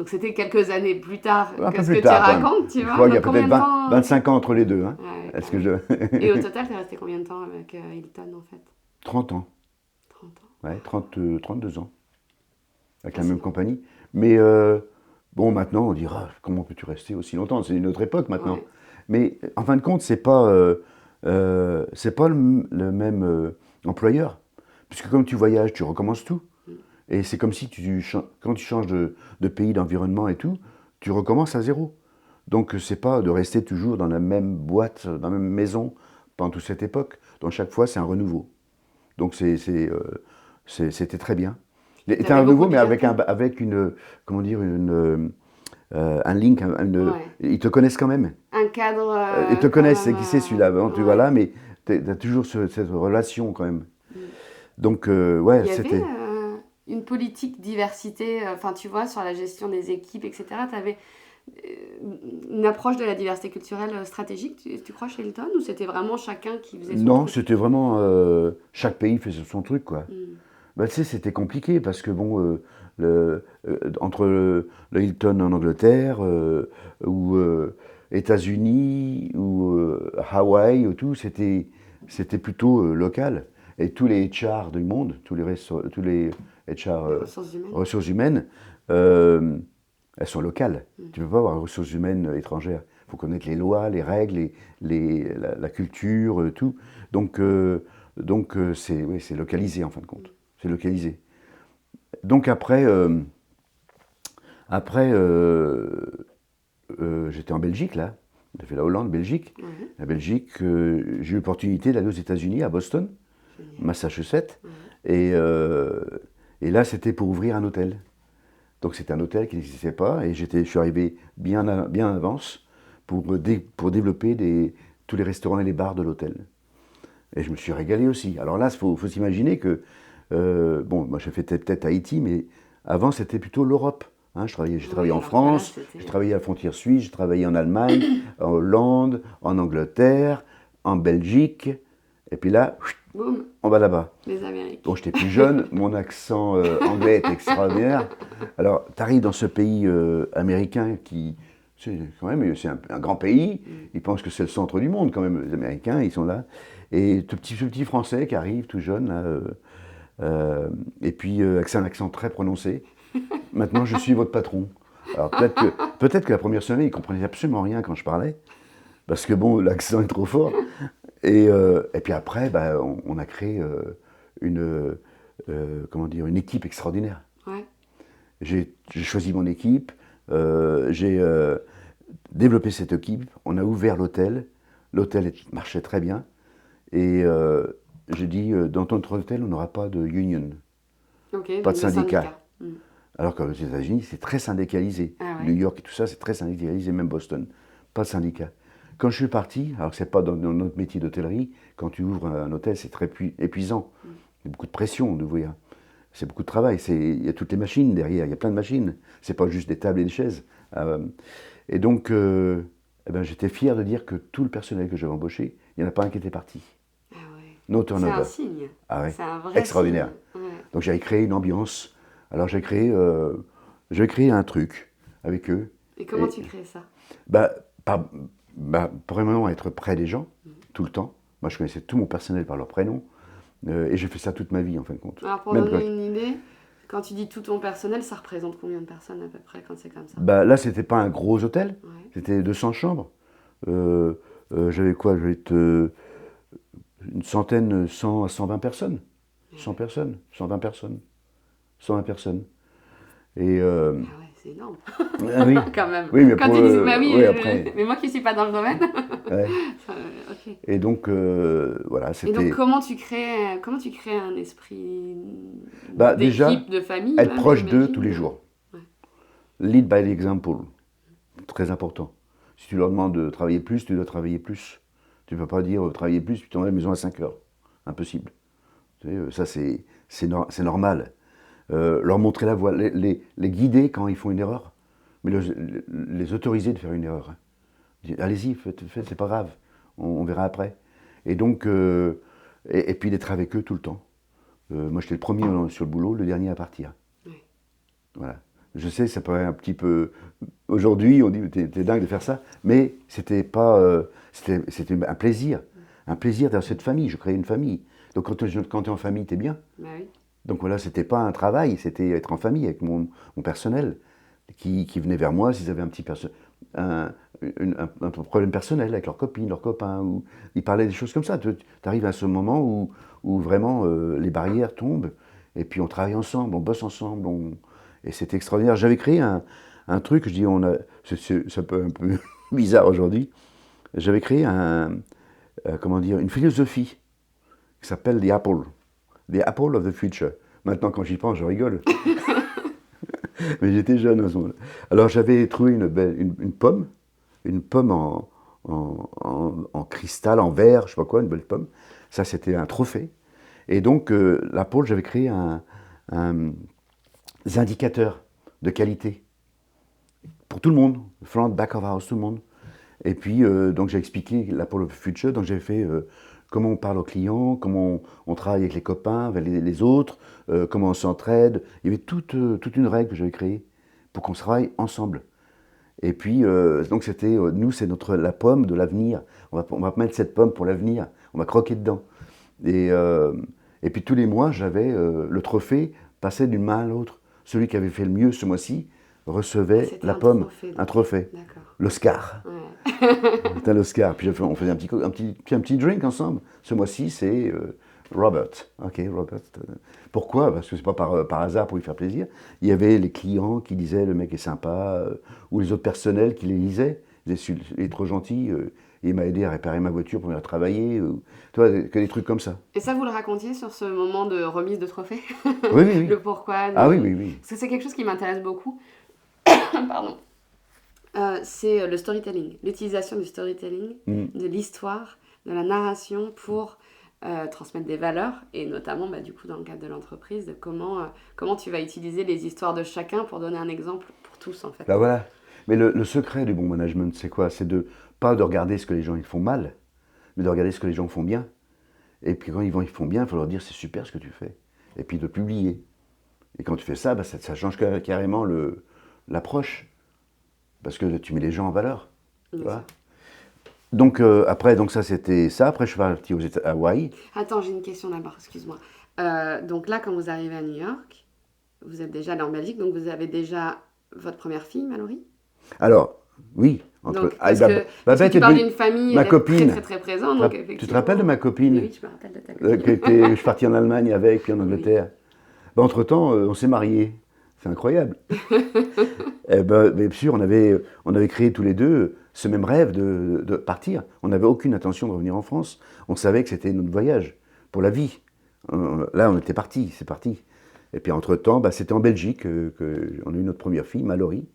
c'était quelques années plus tard Un que peu ce plus que tard, tu quand même. racontes, tu Je vois. crois qu'il y a Donc, combien peut-être de temps 25 ans entre les deux. Hein. Ouais, Est-ce que je... Et au total, tu es resté combien de temps avec Hilton, en fait? 30 ans. 30 ans. Ouais, 32 ans. Avec la c'est même bon. compagnie. Mais bon, maintenant, on dira, comment peux-tu rester aussi longtemps? C'est une autre époque maintenant. Ouais. Mais en fin de compte, c'est pas le même employeur. Puisque comme tu voyages, tu recommences tout. Et c'est comme si quand tu changes de pays, d'environnement et tout, tu recommences à zéro. Donc c'est pas de rester toujours dans la même boîte, dans la même maison pendant toute cette époque. Donc chaque fois, c'est un renouveau. Donc c'était très bien. C'était un T'avais renouveau, beaucoup mais de avec liberté. comment dire, un link, Ouais. ils te connaissent quand même. Un cadre. Ils te quand connaissent, c'est même, qui c'est celui-là. Bon, tu ouais. vois là, mais tu as toujours cette relation quand même. Donc, Il ouais, y avait c'était. une politique diversité, enfin, tu vois, sur la gestion des équipes, etc. Tu avais une approche de la diversité culturelle stratégique, tu crois, chez Hilton, ou c'était vraiment chacun qui faisait son Non, truc? c'était vraiment. Chaque pays faisait son truc, quoi. Bah, tu sais, c'était compliqué parce que, bon, entre le Hilton en Angleterre, ou États-Unis, ou Hawaï, ou tout, c'était plutôt local. Et tous les HR du monde, tous les HR, Ressources humaines. ressources humaines, elles sont locales. Tu ne peux pas avoir ressources humaines étrangères. Il faut connaître les lois, les règles, la culture, tout. Donc c'est localisé en fin de compte. C'est localisé. Donc après j'étais en Belgique, là. J'ai fait la Hollande, Belgique. La Belgique, j'ai eu l'opportunité d'aller aux États-Unis, à Boston, Massachusetts. Et là, c'était pour ouvrir un hôtel. Donc c'était un hôtel qui n'existait pas. Et je suis arrivé bien en avance pour développer tous les restaurants et les bars de l'hôtel. Et je me suis régalé aussi. Alors là, il faut s'imaginer que, bon, moi j'ai fait peut-être Haïti, mais avant c'était plutôt l'Europe. Hein, j'ai travaillé en alors France, que là, c'était- j'ai travaillé à la frontière suisse, j'ai travaillé en Allemagne, en Hollande, en Angleterre, en Belgique. Et puis là, Boum, on va là-bas. les Amériques. Bon, j'étais plus jeune, mon accent anglais est extraordinaire. Alors, tu arrives dans ce pays américain qui, c'est un grand pays. Ils pensent que c'est le centre du monde quand même, les Américains, ils sont là. Et ce petit Français qui arrive, tout jeune, là, et puis avec un accent très prononcé. Maintenant, je suis votre patron. Alors, peut-être que la première semaine, ils ne comprenaient absolument rien quand je parlais. Parce que bon, l'accent est trop fort. Et puis après, bah, on a créé une équipe extraordinaire. Ouais. J'ai choisi mon équipe, j'ai développé cette équipe, on a ouvert l'hôtel marchait très bien. Et j'ai dit, dans notre hôtel, on n'aura pas de union, Ok, pas donc de syndicat. Alors qu'aux États-Unis, c'est très syndicalisé. Ah ouais. New York et tout ça, c'est très syndicalisé, même Boston. Pas de syndicat. Quand je suis parti, alors que c'est pas dans notre métier d'hôtellerie, quand tu ouvres un hôtel, c'est très épuisant. Il y a beaucoup de pression, de voir. C'est beaucoup de travail. Il y a toutes les machines derrière, il y a plein de machines. C'est pas juste des tables et des chaises. Et donc, eh ben, j'étais fier de dire que tout le personnel que j'avais embauché, il n'y en a pas un qui était parti. Ah ouais. No C'est turnover. un signe. Ah ouais. C'est un vrai Extraordinaire. signe. Ouais. Donc j'avais créé une ambiance. Alors j'ai créé un truc avec eux. Et comment Et- tu crées ça? Vraiment être près des gens, tout le temps. Moi, je connaissais tout mon personnel par leur prénom. Et j'ai fait ça toute ma vie, en fin de compte. Alors pour Même donner quand- une idée, quand tu dis tout ton personnel, ça représente combien de personnes à peu près quand c'est comme ça? Là, c'était pas un gros hôtel. Ouais. C'était 200 chambres. J'avais quoi? J'avais une centaine, 100 à 120 personnes. 100 personnes, 120 personnes. 120 personnes. Et... Ah ouais, c'est énorme ah oui. quand même. Oui, mais Quand pour, tu dis, bah oui, oui, après. mais moi qui suis pas dans le domaine. Ouais. Ok. Et donc, voilà, Et c'était... donc comment tu crées un esprit Déjà, d'équipe, de famille, être même, proche d'eux j'imagine. tous les jours. Ouais. Lead by l'example. Très important. Si tu leur demandes de travailler plus, tu dois travailler plus. Tu ne peux pas dire travailler plus, puis tu en es à la maison à 5 heures. Impossible. Tu sais, ça, c'est normal. Leur montrer la voie, les guider quand ils font une erreur, mais les autoriser de faire une erreur. Hein. Dire, allez-y, faites, c'est pas grave, on verra après. Et donc, et puis d'être avec eux tout le temps. Moi, j'étais le premier sur le boulot, le dernier à partir. Oui. Voilà. Je sais, ça paraît un petit peu... Aujourd'hui, on dit, t'es dingue de faire ça, mais c'était pas... c'était un plaisir d'avoir cette famille. Je créais une famille. Donc quand t'es en famille, t'es bien. Bah oui. Donc voilà, c'était pas un travail, c'était être en famille avec mon personnel qui venait vers moi s'ils avaient un problème personnel avec leurs copines, leurs copains, ou ils parlaient des choses comme ça. Tu arrives à ce moment où vraiment les barrières tombent, et puis on travaille ensemble, on bosse ensemble, et c'est extraordinaire. J'avais créé un truc, je dis, ça peut un peu bizarre aujourd'hui, j'avais créé une philosophie qui s'appelle The Apple of the Future. Maintenant, quand j'y pense, je rigole. Mais j'étais jeune à ce moment-là. Alors, j'avais trouvé une pomme en cristal, en verre, je ne sais pas quoi, une belle pomme. Ça, c'était un trophée. Et donc, l'Apple, j'avais créé des indicateurs de qualité pour tout le monde, front, back of house, tout le monde. Et puis, donc, j'ai expliqué l'Apple of the Future, donc j'ai fait... comment on parle aux clients, comment on travaille avec les copains, avec les autres, comment on s'entraide. Il y avait toute une règle que j'avais créée pour qu'on travaille ensemble. Et puis, donc c'était, nous, c'est la pomme de l'avenir. On va mettre cette pomme pour l'avenir. On va croquer dedans. Et puis tous les mois, j'avais le trophée passait d'une main à l'autre. Celui qui avait fait le mieux ce mois-ci recevait C'était la un pomme, trophée, donc. un trophée. D'accord. L'Oscar. Ouais. C'était l'Oscar. Puis on faisait un petit drink ensemble. Ce mois-ci, c'est Robert. Ok, Robert. Pourquoi? Parce que c'est pas par hasard pour lui faire plaisir. Il y avait les clients qui disaient le mec est sympa, ou les autres personnels qui les lisaient. Ils disaient il est trop gentil, il m'a aidé à réparer ma voiture pour venir travailler. Tu vois, que des trucs comme ça. Et ça, vous le racontiez sur ce moment de remise de trophée? Oui, oui, oui. Le pourquoi? Ah oui, oui, oui. Parce que c'est quelque chose qui m'intéresse beaucoup. Pardon. C'est le storytelling, l'utilisation du storytelling, de l'histoire, de la narration pour transmettre des valeurs, et notamment du coup dans le cadre de l'entreprise, de comment tu vas utiliser les histoires de chacun pour donner un exemple pour tous en fait. Bah voilà. Mais le secret du bon management, c'est quoi? C'est pas de regarder ce que les gens ils font mal, mais de regarder ce que les gens font bien. Et puis quand ils font bien, il faut leur dire c'est super ce que tu fais. Et puis de publier. Et quand tu fais ça, ça change carrément l'approche. Parce que tu mets les gens en valeur. Tu vois. Donc après, ça c'était ça. Après je suis parti à Hawaï. Attends, j'ai une question d'abord, excuse-moi. Donc là, quand vous arrivez à New York, vous êtes déjà allé en Belgique, donc vous avez déjà votre première fille, Mallory? Alors, oui. Donc, parce que tu parles d'une famille ma copine, très très présente. Donc, tu te rappelles de ma copine? Oui, je me rappelle de ta copine. Je suis parti en Allemagne avec, puis en Angleterre. Oui. Entre-temps, on s'est mariés. C'est incroyable. Bien sûr, on avait créé tous les deux ce même rêve de partir. On n'avait aucune intention de revenir en France. On savait que c'était notre voyage pour la vie. Là, on était partis, c'est parti. Et puis entre-temps, c'était en Belgique qu'on a eu notre première fille, Mallory,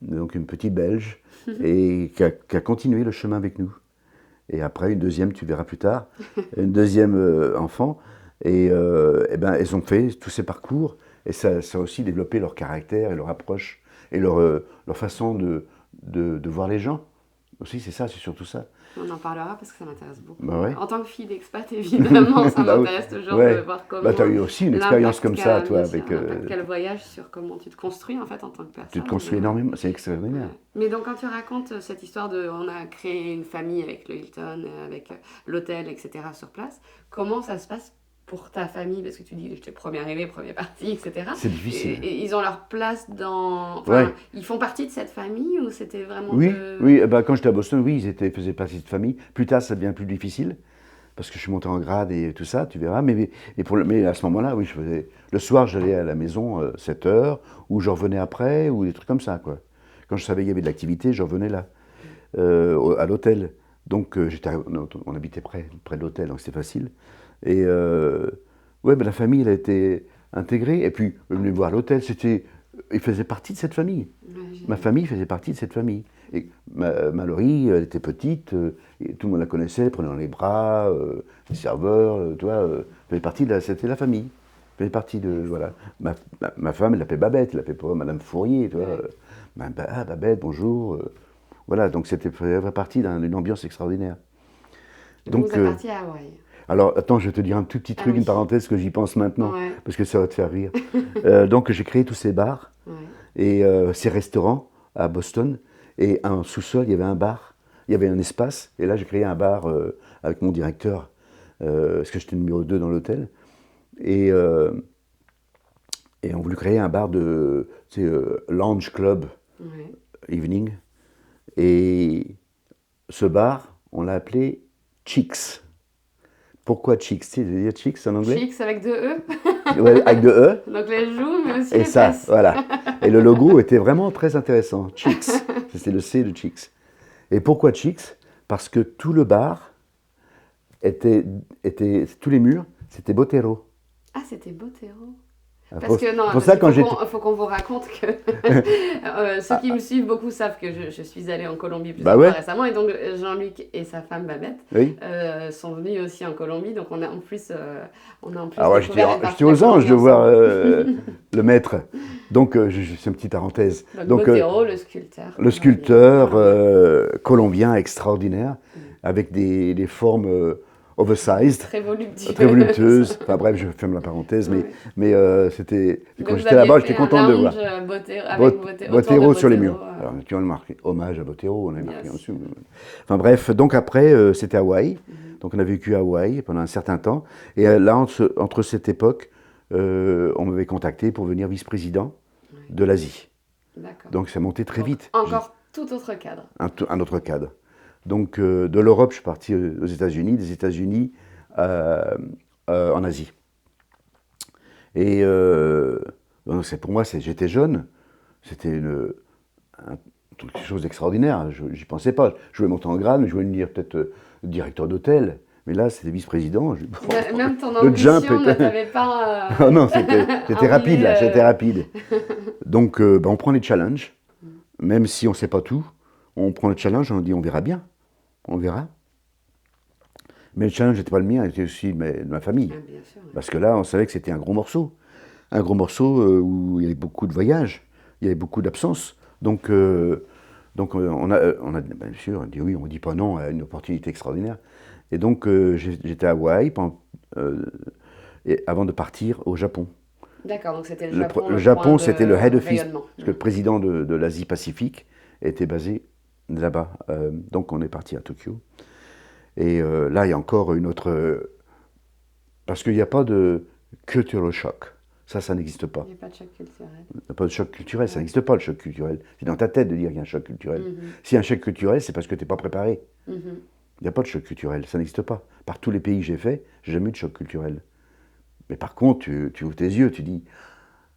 donc une petite Belge, et qui a continué le chemin avec nous. Et après, une deuxième, tu verras plus tard, une deuxième enfant. Et elles ont fait tous ces parcours, et ça a aussi développé leur caractère et leur approche, et leur façon de voir les gens. Aussi, c'est surtout ça. On en parlera parce que ça m'intéresse beaucoup. Bah ouais. En tant que fille d'expat, évidemment, ça m'intéresse toujours de voir comment... tu as eu aussi une expérience comme ça, toi, avec... Quel voyage sur comment tu te construis, en fait, en tant que personne. Tu te construis énormément, c'est extraordinaire. Mais donc, quand tu racontes cette histoire de... On a créé une famille avec le Hilton, avec l'hôtel, etc., sur place, comment ça se passe pour ta famille? Parce que tu dis, j'étais premier arrivé, premier parti, etc. C'est difficile. Et ils ont leur place dans... Ouais. Ils font partie de cette famille ou c'était vraiment... Oui, quand j'étais à Boston, oui, ils faisaient partie de cette famille. Plus tard, ça devient plus difficile, parce que je suis monté en grade et tout ça, tu verras. Mais à ce moment-là, oui, le soir, j'allais à la maison 7 heures, ou je revenais après, ou des trucs comme ça, quoi. Quand je savais qu'il y avait de l'activité, je revenais là, à l'hôtel. Donc, on habitait près de l'hôtel, donc c'était facile. Et la famille, elle a été intégrée. Et puis, venez voir à l'hôtel, ils faisaient partie de cette famille. Ma famille faisait partie de cette famille. Et Mallory, elle était petite, et tout le monde la connaissait, elle prenait dans les bras, les serveurs, tu vois, c'était la famille. Elle faisait partie de, voilà. Ma femme, elle l'appelait Babette, elle l'appelait pas Madame Fourier, tu vois. Babette, bonjour. Voilà, donc c'était partie d'une ambiance extraordinaire. Donc, vous êtes parti à Hawaï. Alors, attends, je vais te dire un tout petit truc, une parenthèse, que j'y pense maintenant, parce que ça va te faire rire. Donc, j'ai créé tous ces bars et ces restaurants à Boston. Et en sous-sol, il y avait un bar, il y avait un espace. Et là, j'ai créé un bar avec mon directeur, parce que j'étais numéro 2 dans l'hôtel. Et on voulait créer un bar de lounge club, evening. Et ce bar, on l'a appelé Chicks. Pourquoi Chicks? Tu sais dire Chicks en anglais? Chicks avec 2 E. Ouais, avec 2 E. Donc les joues, mais aussi et les ça, fesses. Voilà. Et le logo était vraiment très intéressant. Chicks. C'était le C de Chicks. Et pourquoi Chicks? Parce que tout le bar tous les murs, c'était Botero. Ah, c'était Botero. Parce que faut qu'on vous raconte que ceux qui me suivent beaucoup savent que je suis allée en Colombie plusieurs fois récemment, et donc Jean-Luc et sa femme Babette sont venus aussi en Colombie, donc on a en plus j'étais aux anges de voir le maître. Donc c'est une petite parenthèse. Donc Botero, le sculpteur colombien extraordinaire, avec des formes oversized, très voluptueuses. Enfin bref, je ferme la parenthèse, mais c'était quand j'étais là-bas, j'étais content de voir. Botero sur les murs. Alors, tu as marqué hommage à Botero, on avait marqué en dessous. Enfin bref, donc après c'était Hawaï. Donc on a vécu à Hawaï pendant un certain temps. Et là, entre cette époque, on m'avait contacté pour devenir vice-président de l'Asie. D'accord. Donc ça montait très vite. Encore tout autre cadre. Un autre cadre. Donc de l'Europe, je suis parti aux États-Unis, des États-Unis en Asie. Et pour moi, j'étais jeune, c'était quelque chose d'extraordinaire, j'y pensais pas. Je voulais monter en grade, mais je voulais devenir peut-être directeur d'hôtel. Mais là, c'était vice-président. Même ton ambition ne t'avait pas... Oh non, c'était rapide, là, c'était rapide. Donc, on prend les challenges, même si on ne sait pas tout. On prend le challenge, on dit on verra bien. On verra. Mais le challenge n'était pas le mien, il était aussi de ma famille. Ah, bien sûr, oui. Parce que là, on savait que c'était un gros morceau. Un gros morceau où il y avait beaucoup de voyages, il y avait beaucoup d'absences. Donc on a bien sûr, on dit oui, on ne dit pas non à une opportunité extraordinaire. Et donc, j'étais à Hawaï avant de partir au Japon. D'accord, donc c'était le Japon. Le Japon, c'était le head office, rayonnement. parce que le président de l'Asie-Pacifique était basé là-bas. Donc, on est parti à Tokyo. Et là, il y a encore une autre... parce qu'il n'y a pas de cultural shock. Ça n'existe pas. Il n'y a pas de choc culturel. Il n'y a pas de choc culturel, ça n'existe pas le choc culturel. C'est dans ta tête de dire qu'il y a un choc culturel. S'il y a un choc culturel, c'est parce que tu n'es pas préparé. Il n'y a pas de choc culturel, ça n'existe pas. Par tous les pays que j'ai faits, j'ai jamais eu de choc culturel. Mais par contre, tu ouvres tes yeux, tu dis,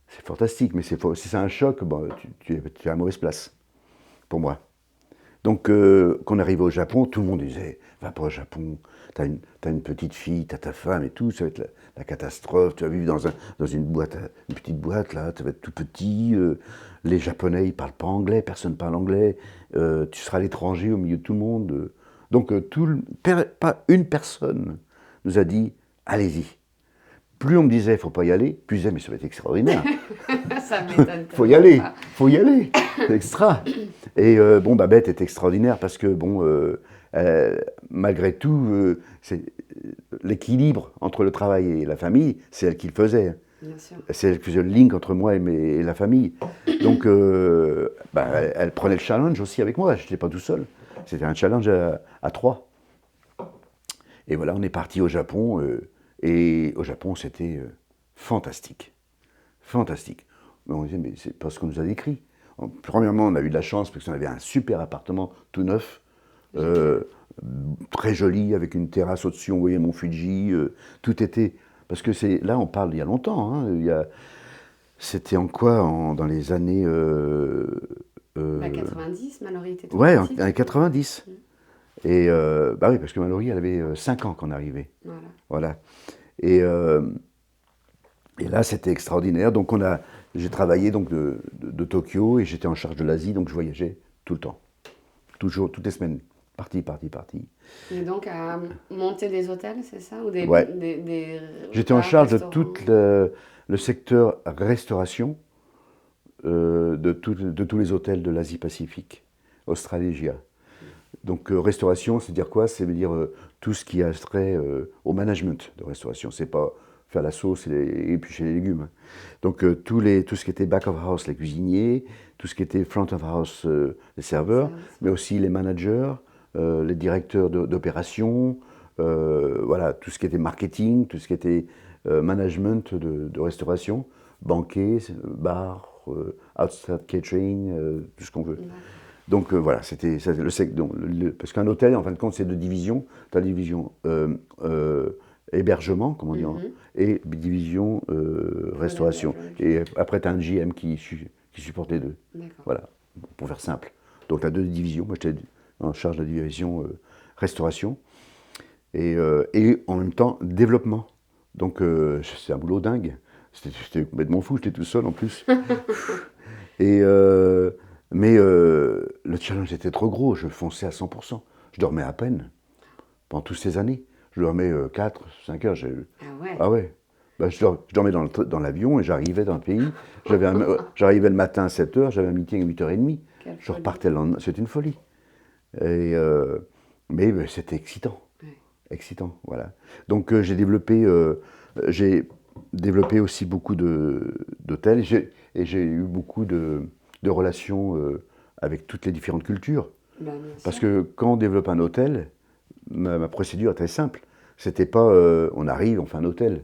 c'est fantastique, mais si c'est un choc, tu es à la mauvaise place, pour moi. Donc, quand on arrivait au Japon, tout le monde disait « Va pas au Japon, t'as une petite fille, t'as ta femme et tout, ça va être la catastrophe, tu vas vivre dans une petite boîte, là, tu vas être tout petit, les Japonais, ils parlent pas anglais, personne ne parle anglais, tu seras à l'étranger au milieu de tout le monde. » Donc, pas une personne nous a dit « Allez-y ». Plus on me disait « Faut pas y aller », plus je disais « Mais ça va être extraordinaire ». Ça m'étonne. Faut y aller, faut y aller, c'est extra. Et Babette est extraordinaire parce que malgré tout, l'équilibre entre le travail et la famille, c'est elle qui le faisait. Bien sûr. C'est elle qui faisait le link entre moi et la famille. Donc, elle prenait le challenge aussi avec moi. Je n'étais pas tout seul. C'était un challenge à trois. Et voilà, on est parti au Japon. Et au Japon, c'était fantastique. Fantastique. Mais on disait, mais c'est pas ce qu'on nous a décrit. Premièrement, on a eu de la chance parce qu'on avait un super appartement tout neuf, très joli, avec une terrasse au-dessus, on voyait Mont Fuji, tout était... Parce que là, on parle il y a longtemps, hein, c'était en quoi, dans les années... 90, Mallory était tout ouais, petit. en 90. Et oui, parce que Mallory, elle avait 5 ans quand on arrivait. Voilà. Et là, c'était extraordinaire. Donc, j'ai travaillé donc, de Tokyo et j'étais en charge de l'Asie, donc je voyageais tout le temps. Toujours, toutes les semaines. Parti. Et donc, à monter des hôtels, c'est ça? Ou des, Ouais. des J'étais en repas, charge de restaurants? tout le secteur restauration de tous les hôtels de l'Asie-Pacifique, Australésia. Donc, restauration, c'est dire quoi? C'est dire tout ce qui a trait au management de restauration. C'est pas faire la sauce et éplucher les légumes. Donc, tout ce qui était back of house, les cuisiniers, tout ce qui était front of house, les serveurs, mais aussi les managers, les directeurs d'opérations, voilà, tout ce qui était marketing, tout ce qui était management de restauration, banquet, bar, outside catering, tout ce qu'on veut. Donc voilà, c'était parce qu'un hôtel, en fin de compte, c'est deux divisions. Tu as la division hébergement, comme on dit, et division restauration. Et après, tu as un GM qui supporte les deux. Voilà, pour faire simple. Donc tu as deux divisions. Moi, j'étais en charge de la division restauration. Et en même temps, développement. Donc c'est un boulot dingue. J'étais complètement fou, j'étais tout seul en plus. Mais le challenge était trop gros, je fonçais à 100%. Je dormais à peine pendant toutes ces années. Je dormais 4, 5 heures. Ah ouais. Je dormais dans l'avion et j'arrivais dans le pays. J'arrivais le matin à 7 heures, j'avais un meeting à 8h30. Je repartais le lendemain. C'était une folie. Mais c'était excitant. Excitant, voilà. Donc j'ai développé aussi beaucoup d'hôtels et j'ai eu beaucoup de relations avec toutes les différentes cultures. Parce que quand on développe un hôtel, ma procédure est très simple. C'était pas on arrive, on fait un hôtel.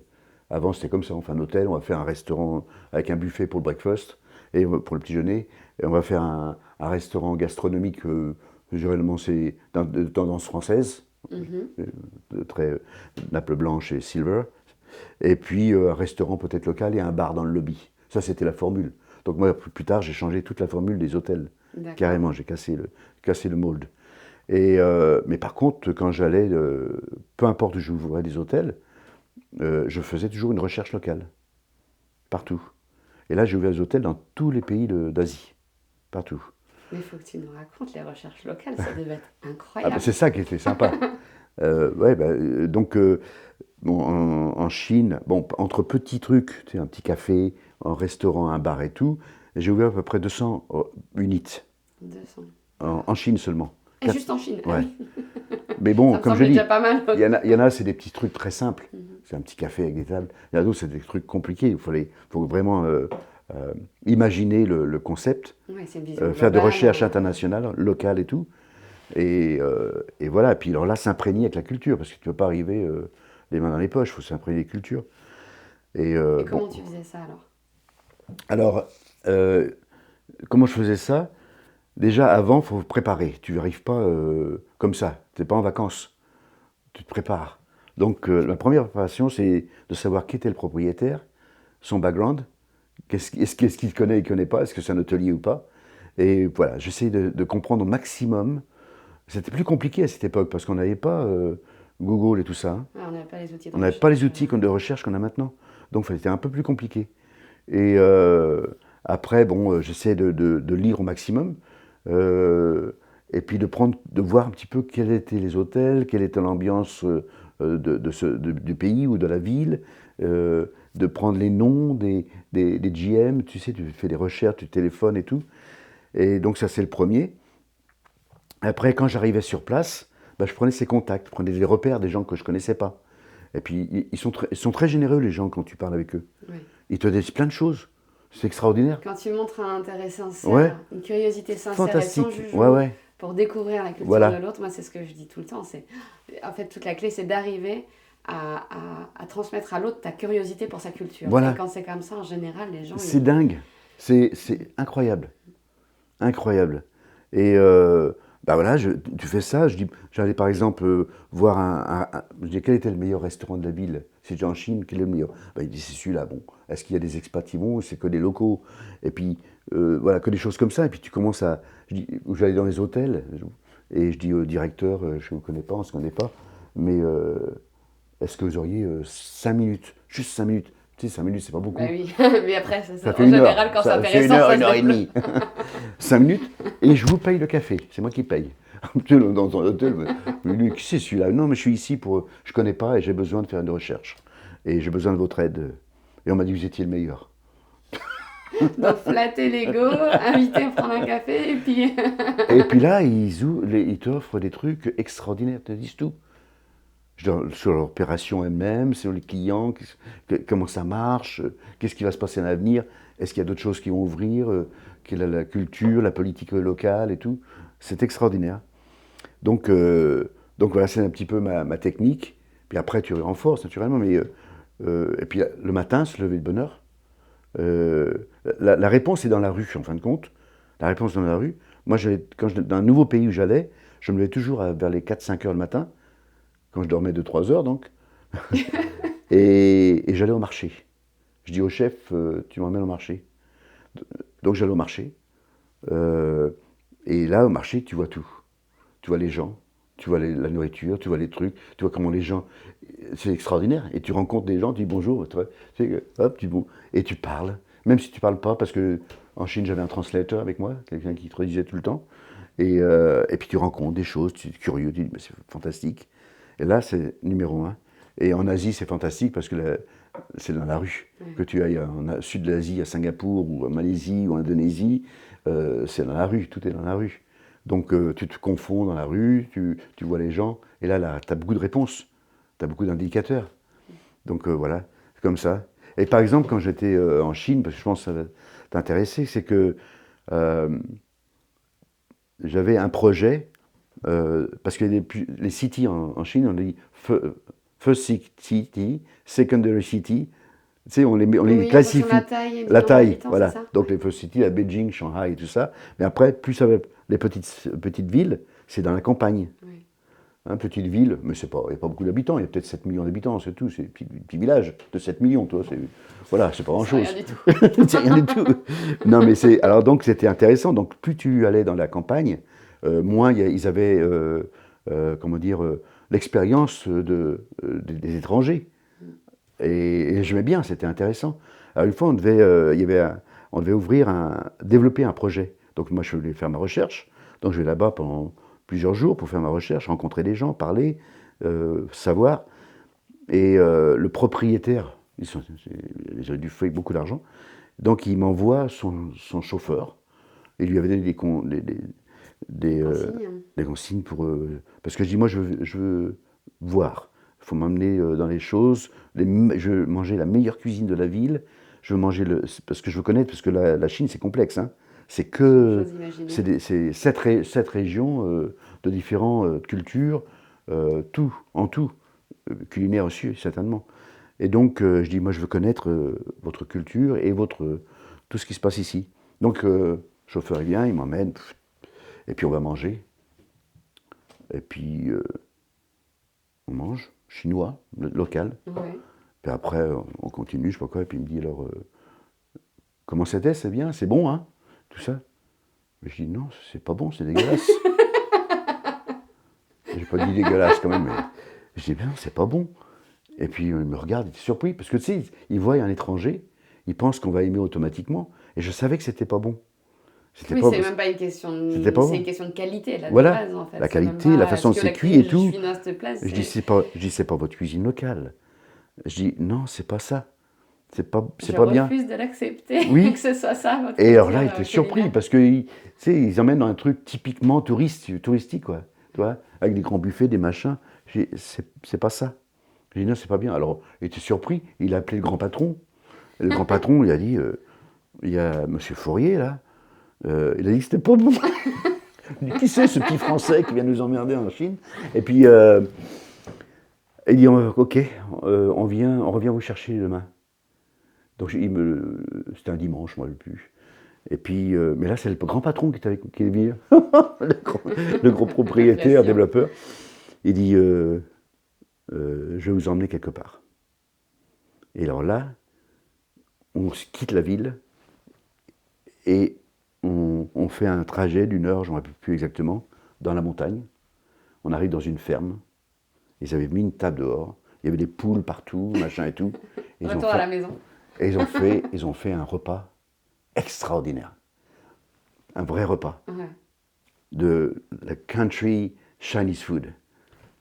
Avant c'était comme ça, on fait un hôtel, on va faire un restaurant avec un buffet pour le breakfast et pour le petit déjeuner, et on va faire un restaurant gastronomique, généralement c'est de tendance française, très nappe blanche et silver, et puis un restaurant peut-être local et un bar dans le lobby. Ça c'était la formule. Donc moi, plus tard, j'ai changé toute la formule des hôtels. Carrément, j'ai cassé le mold. Mais par contre, quand j'allais, peu importe où j'ouvrais des hôtels, je faisais toujours une recherche locale. Partout. Et là, j'ai ouvert des hôtels dans tous les pays d'Asie. Partout. Mais il faut que tu nous racontes les recherches locales, ça devait être incroyable. C'est ça qui était sympa. Donc, en Chine, entre petits trucs, tu sais, un petit café, un restaurant, un bar et tout, j'ai ouvert à peu près 200 units. 200. En Chine seulement. Et juste en Chine. Ouais. Mais bon, comme je dis, déjà pas mal. il y en a, c'est des petits trucs très simples. C'est un petit café avec des tables. Il y en a d'autres, c'est des trucs compliqués. Il faut vraiment imaginer le concept, faire des recherches internationales, locales et tout. Et voilà. Et puis alors là, s'imprégner avec la culture, parce que tu ne peux pas arriver les mains dans les poches, il faut s'imprégner des cultures. Et comment tu faisais ça alors? Alors, comment je faisais ça? Déjà, avant, il faut préparer. Tu n'arrives pas comme ça. Tu n'es pas en vacances. Tu te prépares. Donc, la première préparation, c'est de savoir qui était le propriétaire, son background, qu'est-ce qu'il connaît et qu'il ne connaît pas, est-ce que c'est un hôtelier ou pas. Et voilà, j'essaie de comprendre au maximum C'était plus compliqué à cette époque parce qu'on n'avait pas Google et tout ça. Hein. Ah, on n'avait pas les outils de On n'avait recherche. pas les outils de recherche qu'on a maintenant. Donc c'était un peu plus compliqué. Et après, bon, j'essaie de lire au maximum. Et puis de voir un petit peu quels étaient les hôtels, quelle était l'ambiance du pays ou de la ville, de prendre les noms des GM, tu sais, tu fais des recherches, tu téléphones et tout. Et donc ça c'est le premier. Après, quand j'arrivais sur place, bah, je prenais ces contacts, je prenais des repères des gens que je ne connaissais pas. Et puis ils sont très généreux les gens quand tu parles avec eux. Oui. Ils te disent plein de choses. C'est extraordinaire. Quand tu montres un intérêt sincère, Ouais. une curiosité sincère et Fantastique. sans jugement, Ouais. pour découvrir la culture Voilà. de l'autre, moi c'est ce que je dis tout le temps. En fait, toute la clé, c'est d'arriver à transmettre à l'autre ta curiosité pour sa culture. Voilà. Et quand c'est comme ça, en général, les gens... C'est dingue. C'est incroyable. Incroyable. Et bah voilà, tu fais ça. J'allais par exemple voir je dis quel était le meilleur restaurant de la ville. Si j'étais en Chine, quel est le meilleur? Bah, il dit c'est celui-là. Bon, est-ce qu'il y a des expats qui vont? C'est que des locaux. Et puis voilà, que des choses comme ça. Et puis tu commences à. J'allais dans les hôtels et je dis au directeur, je ne vous connais pas, on ne se connaît pas, mais est-ce que vous auriez 5 minutes, juste 5 minutes? Tu sais, 5 minutes, c'est pas beaucoup. Bah oui, mais après, Ça en fait une heure. général, quand c'est Ça fait intéressant, une heure et demie. 5 minutes, et je vous paye le café. C'est moi qui paye. Dans un hôtel, mais lui, qui c'est celui-là? Non, mais je suis ici je connais pas et j'ai besoin de faire une recherche. Et j'ai besoin de votre aide. Et on m'a dit que vous étiez le meilleur. Donc flatter l'ego, inviter à prendre un café, et puis... Et puis là, ils t'offrent des trucs extraordinaires, ils te disent tout. Sur l'opération elle-même, sur les clients, comment ça marche, qu'est-ce qui va se passer à l'avenir, est-ce qu'il y a d'autres choses qui vont ouvrir, quelle est la culture, la politique locale et tout. C'est extraordinaire. Donc voilà, c'est un petit peu ma technique. Puis après, tu renforces naturellement. Mais, et puis le matin, se lever de bonne heure. La réponse est dans la rue, en fin de compte. La réponse est dans la rue. Moi, dans un nouveau pays où j'allais, je me levais toujours vers les 4-5 heures le matin, quand je dormais 2-3 heures, donc. et j'allais au marché. Je dis au chef, tu m'emmènes au marché. Donc j'allais au marché. Et là, au marché, tu vois tout. Tu vois les gens, tu vois la nourriture, tu vois les trucs, tu vois comment les gens... C'est extraordinaire. Et tu rencontres des gens, tu dis bonjour, tu sais, hop, et tu parles. Même si tu ne parles pas, parce qu'en Chine, j'avais un translateur avec moi, quelqu'un qui traduisait tout le temps. Et puis tu rencontres des choses, tu es curieux, tu dis, mais c'est fantastique. Et là, c'est numéro 1. Et en Asie, c'est fantastique parce que c'est dans la rue. Que tu ailles en sud de l'Asie, à Singapour, ou en Malaisie, ou en Indonésie, c'est dans la rue, tout est dans la rue. Donc tu te confonds dans la rue, tu vois les gens, et là tu as beaucoup de réponses, tu as beaucoup d'indicateurs. Donc voilà, c'est comme ça. Et par exemple, quand j'étais en Chine, parce que je pense que ça va t'intéresser, c'est que j'avais un projet, parce que les cities en Chine, on dit first city, secondary city, tu sais, on les classifie. La taille, voilà. Donc les first cities, à Beijing, Shanghai et tout ça. Mais après, plus ça va, les petites villes, c'est dans la campagne. Oui. Hein, petite ville, mais il n'y a pas beaucoup d'habitants, il y a peut-être 7 millions d'habitants, c'est tout. C'est un petit village de 7 millions, toi. Voilà, c'est pas grand-chose. C'est rien du tout. C'est rien du tout. Non, mais alors donc c'était intéressant. Donc plus tu allais dans la campagne, moins ils avaient, comment dire, l'expérience des étrangers. Et j'aimais bien, c'était intéressant. Alors une fois, on devait développer un projet. Donc moi, je voulais faire ma recherche. Donc je vais là-bas pendant plusieurs jours pour faire ma recherche, rencontrer des gens, parler, savoir. Et le propriétaire, ils ont dû faire beaucoup d'argent, donc il m'envoie son chauffeur. Il lui avait donné des consignes pour... parce que je dis, moi, je veux voir. Il faut m'emmener dans les choses. Je veux manger la meilleure cuisine de la ville. Je veux manger parce que je veux connaître, parce que la Chine, c'est complexe. Hein. C'est que... C'est 7 régions de différentes cultures, en tout. Culinaire aussi, certainement. Et donc, je dis, moi, je veux connaître votre culture et tout ce qui se passe ici. Donc, le chauffeur, il vient, il m'emmène, et puis on va manger. Et puis, on mange, chinois, local. Ouais. Puis après, on continue, je sais pas quoi, et puis il me dit, alors, comment c'était, c'est bien, c'est bon, hein, tout ça. Mais je dis, non, c'est pas bon, c'est dégueulasse. pas dit dégueulasse quand même, mais je dis, ben non, c'est pas bon. Et puis il me regarde, il est surpris, parce que tu sais, il voit un étranger, il pense qu'on va aimer automatiquement, et je savais que c'était pas bon. C'était Oui, pas c'est bon. même pas une question C'était pas c'est bon. une question de qualité, là, de Voilà, base, en fait. la C'est même qualité, pas, la façon est-ce dont que c'est cuit et tout. chinoise te plaise, Je dis, c'est pas votre cuisine locale. Je dis, non, c'est pas ça. C'est pas je bien. refuse de l'accepter, Oui. que ce soit ça, votre Et alors là, il culture, était surpris culinaire. parce que, tu sais, ils emmènent dans un truc typiquement touristique, quoi. Tu vois, avec des grands buffets, des machins. J'ai dit, c'est pas ça. J'ai dit, non, c'est pas bien. Alors, il était surpris. Il a appelé le grand patron. Et le grand patron, il a dit, il y a Monsieur Fourier, là. Il a dit que c'était pas bon. Il dit, qui c'est ce petit Français qui vient nous emmerder en Chine? Et puis, il dit, ok, on revient vous chercher demain. Donc, c'était un dimanche, moi, le plus. Et puis, mais là, c'est le grand patron qui est venu, le gros propriétaire, Pression. développeur. Il dit, je vais vous emmener quelque part. Et alors là, on quitte la ville et on fait un trajet d'1 heure, je ne me rappelle plus exactement, dans la montagne. On arrive dans une ferme. Ils avaient mis une table dehors. Il y avait des poules partout, machin et tout. Et Retour à la maison. et ils ont fait un repas extraordinaire. Un vrai repas. Ouais. De la country Chinese food.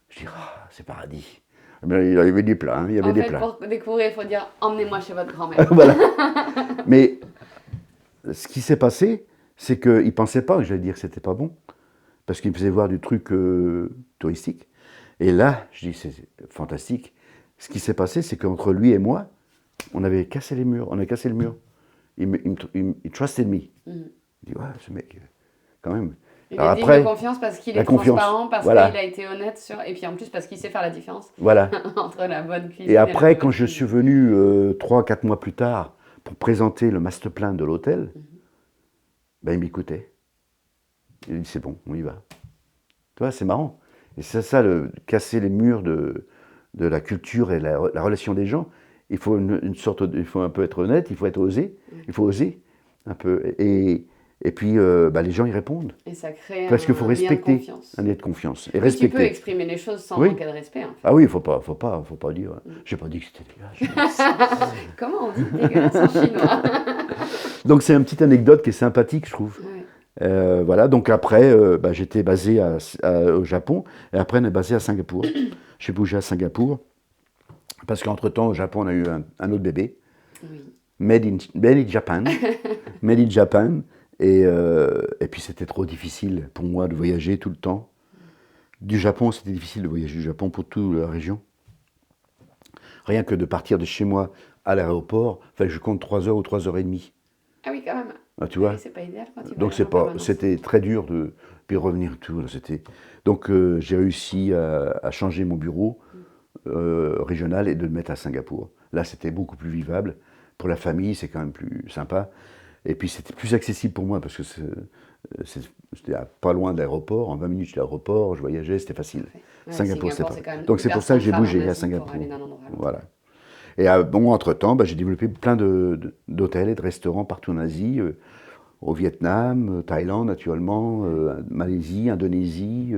Je dis, ah, c'est paradis. Mais il y avait des plats, hein, il y avait En des fait, plats. pour découvrir, il faut dire emmenez-moi chez votre grand-mère. Voilà. Mais ce qui s'est passé, c'est qu'ils ne pensaient pas que j'allais dire que c'était pas bon, parce qu'ils me faisaient voir du truc touristique. Et là, je dis, c'est fantastique. Ce qui s'est passé, c'est qu'entre lui et moi, on avait cassé les murs, on a cassé le mur. Il trusted me. Il dit, ouais, ce mec, quand même. Il Alors est digne après, de confiance parce qu'il la est confiance, transparent, parce voilà. qu'il a été honnête sur... Et puis en plus parce qu'il sait faire la différence Voilà. entre la bonne cuisine Et la après, mauvaise quand je cuisine. suis venu 3-4 mois plus tard pour présenter le master plan de l'hôtel, ben, il m'écoutait. Il dit, c'est bon, on y va. Tu vois, c'est marrant. Et c'est ça, casser les murs de la culture et la relation des gens. Il faut il faut un peu être honnête, il faut être osé, il faut oser un peu. Et puis, les gens y répondent. Et ça crée Parce qu'il faut un respecter, lien de confiance. un lien de confiance. Et Mais tu peux respecter. exprimer les choses sans Oui. manquer de respect. En fait. Ah oui, faut pas dire. J'ai pas dit que c'était dégueulasse. Comment on dit dégueulasse en chinois? Donc c'est une petite anecdote qui est sympathique, je trouve. Ouais. Voilà, donc après, j'étais basé au Japon, et après on est basé à Singapour. J'ai bougé à Singapour, parce qu'entre-temps, au Japon, on a eu un autre bébé, Oui. made in Japan, made in Japan, et puis c'était trop difficile pour moi de voyager tout le temps. Du Japon, c'était difficile de voyager du Japon pour toute la région. Rien que de partir de chez moi à l'aéroport, je compte 3 heures ou 3 heures et demie. Ah oui, quand même. Ah, tu vois. Oui, c'est pas idéal quand tu Donc voyages en permanence. c'était très dur de puis revenir tout. Donc j'ai réussi à changer mon bureau régional et de le mettre à Singapour. Là, c'était beaucoup plus vivable. Pour la famille, c'est quand même plus sympa. Et puis c'était plus accessible pour moi parce que c'était pas loin de l'aéroport. En 20 minutes de l'aéroport, je voyageais, c'était facile. Ouais, Singapour, c'est c'est quand même donc c'est hyper pour ça que j'ai central en bougé à Asie Singapour. pour aller d'un endroit à l'autre. Voilà. Et entre-temps, j'ai développé plein d'hôtels et de restaurants partout en Asie, au Vietnam, Thaïlande naturellement, Malaisie, Indonésie,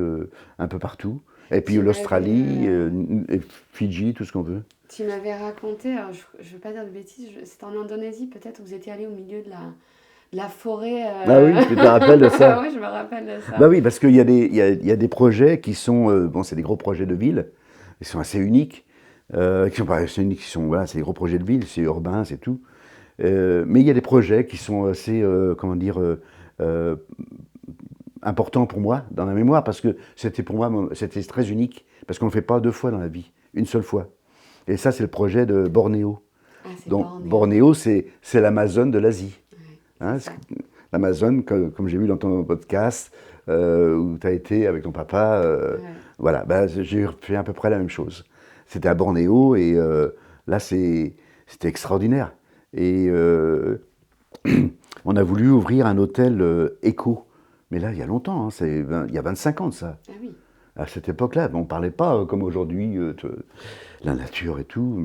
un peu partout. Et puis Tu l'Australie, m'avais, et Fidji, tout ce qu'on veut. Tu m'avais raconté, alors je ne veux pas dire de bêtises, c'était en Indonésie peut-être, où vous étiez allé au milieu de la forêt. Ah oui, tu te rappelles de ça? Oui, je me rappelle de ça. Bah oui, parce qu'il y a des projets qui sont, c'est des gros projets de ville, ils sont assez uniques, qui sont pas assez uniques, voilà, c'est des gros projets de ville, c'est urbain, c'est tout. Mais il y a des projets qui sont assez, importants pour moi, dans la mémoire, parce que pour moi, c'était très unique, parce qu'on ne le fait pas 2 fois dans la vie, une seule fois. Et ça, c'est le projet de Bornéo. Ah, c'est Donc Bornéo. Bornéo, c'est l'Amazone de l'Asie. Ouais, Hein, c'est ça. L'Amazone, comme j'ai vu dans ton podcast, où tu as été avec ton papa, Ouais. voilà, j'ai fait à peu près la même chose. C'était à Bornéo, et là, c'était extraordinaire. Et on a voulu ouvrir un hôtel éco. Mais là, il y a longtemps, hein, il y a 25 ans de ça. Ah oui. À cette époque-là, on ne parlait pas comme aujourd'hui, la nature et tout,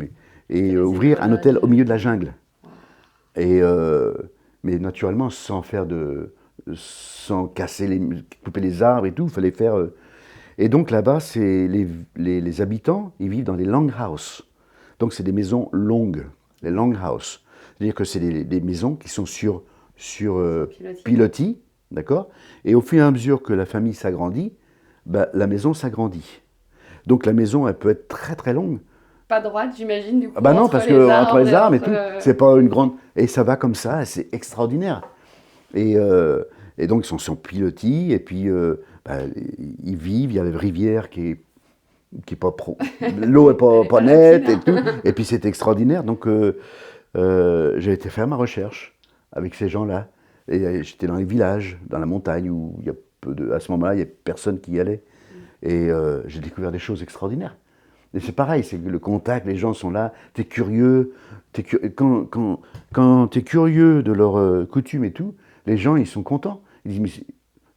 et les ouvrir un hôtel écologes. au milieu de la jungle. Et, mais naturellement, sans couper les arbres et tout, il fallait faire. Et donc là-bas, c'est les habitants, ils vivent dans les longhouses. Donc c'est des maisons longues, les longhouses. C'est-à-dire que c'est des maisons qui sont sur pilotis, d'accord. Et au fur et à mesure que la famille s'agrandit, bah, la maison s'agrandit. Donc la maison, elle peut être très très longue. Pas droite, j'imagine, du coup. Ah bah non, entre parce les que arbres entre les arbres et entre, tout, c'est pas une grande. Et ça va comme ça, c'est extraordinaire. Et donc ils sont sur pilotis, et puis bah, ils vivent. Il y a la rivière qui est pas l'eau est pas nette et tout. Et puis c'est extraordinaire. Donc j'ai été faire ma recherche avec ces gens-là. Et j'étais dans les villages, dans la montagne où il y a à ce moment-là il y a personne qui y allait. Et j'ai découvert des choses extraordinaires. Et c'est pareil, c'est que le contact, les gens sont là, t'es curieux, quand t'es curieux de leurs coutumes et tout, les gens ils sont contents. Ils disent, mais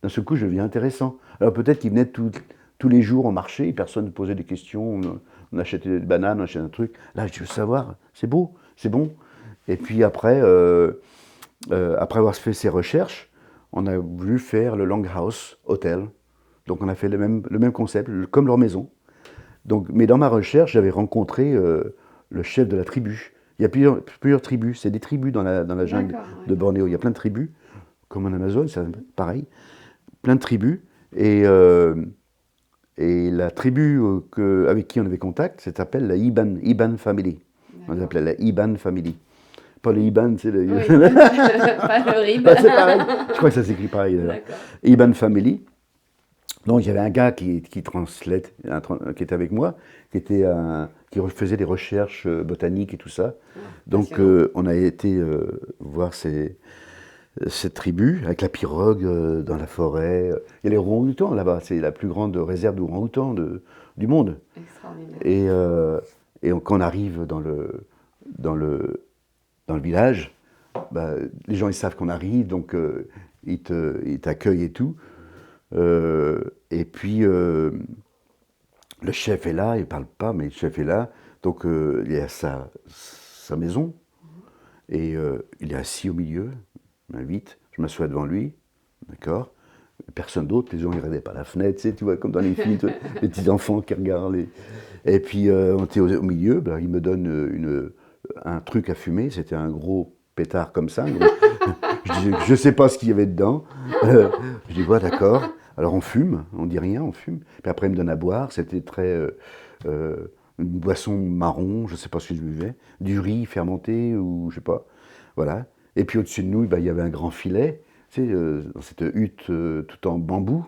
d'un seul coup je deviens intéressant. Alors peut-être qu'ils venaient tous les jours au marché, et personne ne posait des questions, on achetait des bananes, on achetait un truc. Là je veux savoir, c'est beau, c'est bon. Et puis après avoir fait ces recherches, on a voulu faire le Longhouse Hotel. Donc on a fait le même concept, comme leur maison. Donc, mais dans ma recherche, j'avais rencontré le chef de la tribu. Il y a plusieurs tribus, c'est des tribus dans la jungle de Bornéo. Il y a plein de tribus, comme en Amazone, c'est pareil. Plein de tribus. Et la tribu avec qui on avait contact, ça s'appelle la Iban Family. On les appelait la Iban Family. Pas les Iban, c'est les... Oui. Pas le rib. C'est pareil. Je crois que ça s'écrit pareil. Iban Family. Donc il y avait un gars qui translate, qui était avec moi, qui faisait des recherches botaniques et tout ça. Donc on a été voir cette tribu avec la pirogue dans la forêt. Il y a les orang-outans là-bas, c'est la plus grande réserve d'orang-outans du monde. Extraordinaire. Et quand on arrive dans le village, bah, les gens ils savent qu'on arrive, donc ils t'accueillent et tout. Et puis le chef est là, il ne parle pas, mais le chef est là. Donc il y a sa maison, et il est assis au milieu, il m'invite, je m'assois devant lui, d'accord. Personne d'autre, les gens ne regardaient pas la fenêtre, tu vois, comme dans les films, les petits enfants qui regardent. Et puis on était au milieu, ben, il me donne un truc à fumer, c'était un gros pétard comme ça. Je ne sais pas ce qu'il y avait dedans. Je dis, ouais, d'accord. Alors on fume, on dit rien, on fume. Puis après il me donne à boire, c'était une boisson marron, je ne sais pas ce que je buvais, du riz fermenté ou je ne sais pas. Voilà. Et puis au-dessus de nous, ben, il y avait un grand filet, tu sais, dans cette hutte tout en bambou.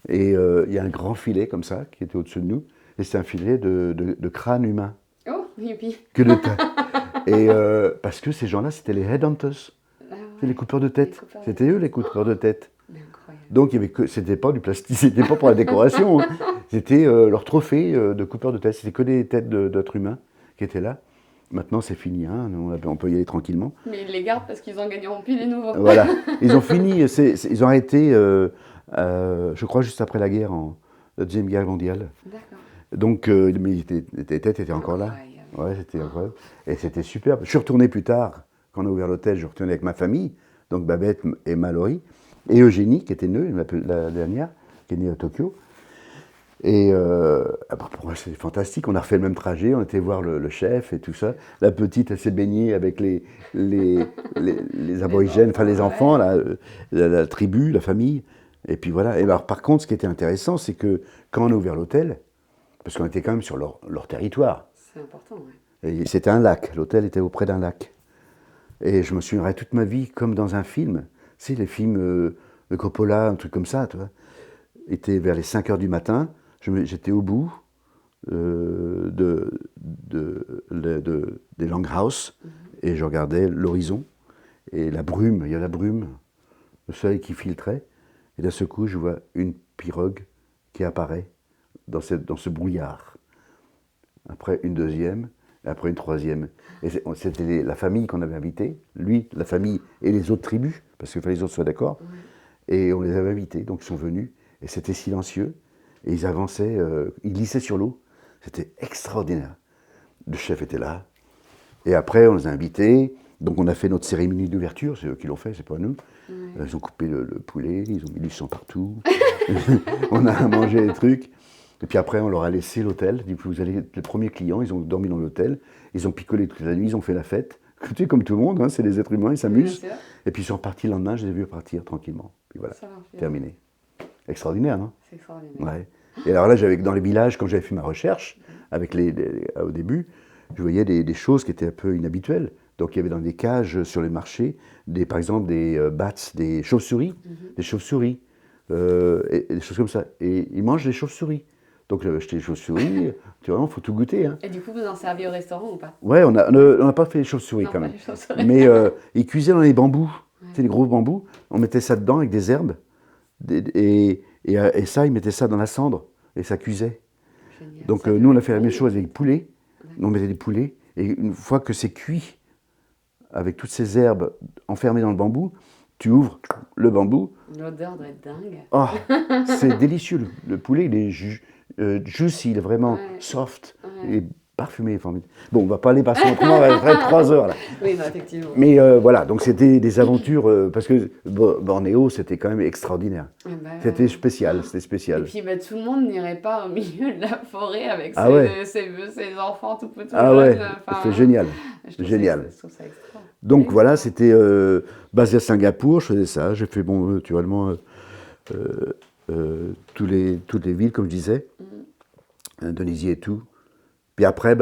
Et il y a un grand filet comme ça qui était au-dessus de nous. Et c'est un filet de crâne humain. Oh, youpi. Que de tête. Et parce que ces gens-là, c'était les headhunters. Ah ouais, c'est les coupeurs de tête. C'était eux les coupeurs de tête. Incroyable. Donc c'était pas du plastique, c'était pas pour la décoration. Hein. C'était leur trophée de coupeurs de tête. C'était que des têtes d'êtres humains qui étaient là. Maintenant c'est fini, hein. On peut y aller tranquillement. Mais ils les gardent parce qu'ils en gagneront plus des nouveaux. Voilà. Ils ont fini, ils ont arrêté, je crois, juste après la guerre, la Deuxième Guerre mondiale. D'accord. Donc mais les têtes étaient encore là. Ouais, c'était incroyable. Et c'était superbe. Je suis retourné plus tard, quand on a ouvert l'hôtel, je suis retourné avec ma famille, donc Babette et Mallory, et Eugénie, qui était née, la dernière, qui est née à Tokyo. Et pour moi, c'était fantastique. On a refait le même trajet, on était voir le chef et tout ça. La petite, elle s'est baignée avec les aborigènes, enfin les enfants, la tribu, la famille. Et puis voilà. Et alors, par contre, ce qui était intéressant, c'est que quand on a ouvert l'hôtel, parce qu'on était quand même sur leur territoire. C'est important, oui. Et c'était un lac, l'hôtel était auprès d'un lac. Et je me souviendrai toute ma vie comme dans un film. Tu sais, les films de Coppola, un truc comme ça, tu vois. Était vers les 5h du matin, j'étais au bout des longhouses et je regardais l'horizon et la brume, il y a la brume, le soleil qui filtrait. Et d'un seul coup, je vois une pirogue qui apparaît dans ce brouillard. Après une deuxième, et après une troisième. Et c'était la famille qu'on avait invitée, lui, la famille et les autres tribus, parce qu'il fallait que les autres soient d'accord. Et on les avait invités, donc ils sont venus, et c'était silencieux, et ils avançaient, ils glissaient sur l'eau. C'était extraordinaire. Le chef était là, et après on les a invités, donc on a fait notre cérémonie d'ouverture, c'est eux qui l'ont fait, c'est pas nous. Ils ont coupé le poulet, ils ont mis du sang partout. On a mangé des trucs. Et puis après, on leur a laissé l'hôtel. Dit, vous allez être les premiers clients. Ils ont dormi dans l'hôtel. Ils ont picolé toute la nuit. Ils ont fait la fête. Écoutez, comme tout le monde, hein, c'est des êtres humains. Ils s'amusent. Bien sûr. Et puis ils sont repartis le lendemain. Je les ai vus partir tranquillement. Puis voilà, Ça marche bien. terminé. Extraordinaire, non? C'est extraordinaire. Ouais. Et alors là, dans les villages, quand j'avais fait ma recherche, avec au début, je voyais des choses qui étaient un peu inhabituelles. Donc il y avait dans des cages sur les marchés, par exemple des bats, des chauves-souris, et des choses comme ça. Et ils mangent des chauves-souris. Donc j'étais chauves-souris, tu vois, il faut tout goûter. Hein. Et du coup, vous en servez au restaurant ou pas? Ouais, on n'a pas fait les chauves-souris Non, quand pas même. les chauves-souris. Mais ils cuisaient dans les bambous, Ouais. tu sais, les gros bambous. On mettait ça dedans avec des herbes. Et ça, ils mettaient ça dans la cendre. Et ça cuisait. Génial. Donc Ça nous, on a fait fait la même bon. chose avec des poulets. On mettait des poulets. Et une fois que c'est cuit, avec toutes ces herbes enfermées dans le bambou, tu ouvres le bambou. L'odeur doit être dingue. Oh, c'est délicieux. Le poulet, il est juicy, il est vraiment Ouais. soft. Ouais. Il est parfumé. Formidable. Bon, on va pas aller passer autrement, on va faire 3 heures là. Oui, non, effectivement. Mais voilà, donc c'était des aventures, parce que Bornéo, c'était quand même extraordinaire. Ouais, bah, C'était spécial, c'était Et spécial. puis bah, tout le monde n'irait pas au milieu de la forêt avec Ah ouais. ses enfants tout petits. Ah ouais, c'était génial. Je trouve génial. Je trouve ça extra. Donc voilà, c'était basé à Singapour, je faisais ça. J'ai fait, bon, naturellement, toutes les villes, comme je disais, Indonésie et tout. Puis après,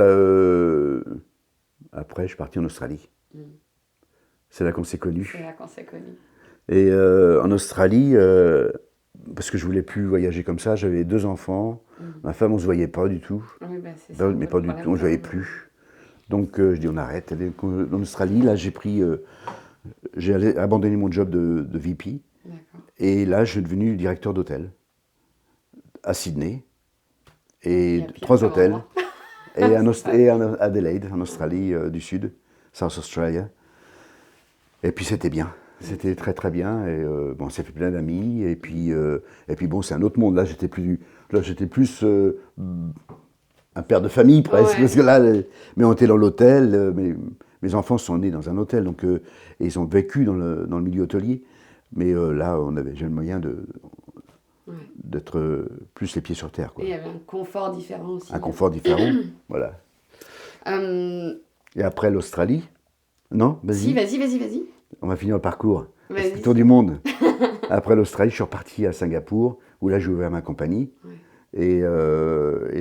après, je suis parti en Australie. C'est là qu'on s'est connus. C'est là qu'on s'est connus. Et en Australie, parce que je voulais plus voyager comme ça, j'avais 2 enfants. Ma femme, on se voyait pas du tout. Oui, bah, c'est ça. Mais pas du tout, on ne se voyait plus. Donc je dis on arrête. En Australie, là j'ai abandonné mon job de VP. D'accord. Et là, je suis devenu directeur d'hôtel à Sydney. Et Il y a pire 3 comme hôtels. endroit. Et en Adelaide, en Australie du Sud, South Australia. Et puis c'était bien. C'était très très bien. Et bon, on s'est fait plein d'amis. Et puis bon, c'est un autre monde. Là, j'étais plus un père de famille presque. Ouais. Parce que là, mais on était dans l'hôtel. Mes enfants sont nés dans un hôtel. Donc, et ils ont vécu dans le milieu hôtelier. Mais là, j'ai le moyen d'être plus les pieds sur terre. Quoi. Et il y avait un confort différent aussi. Un confort différent. Voilà. Et après l'Australie. Non, vas-y. Si, vas-y. On va finir le parcours. Vas-y. C'est le tour du monde. Après l'Australie, je suis reparti à Singapour, où là, j'ai ouvert ma compagnie. Ouais. Et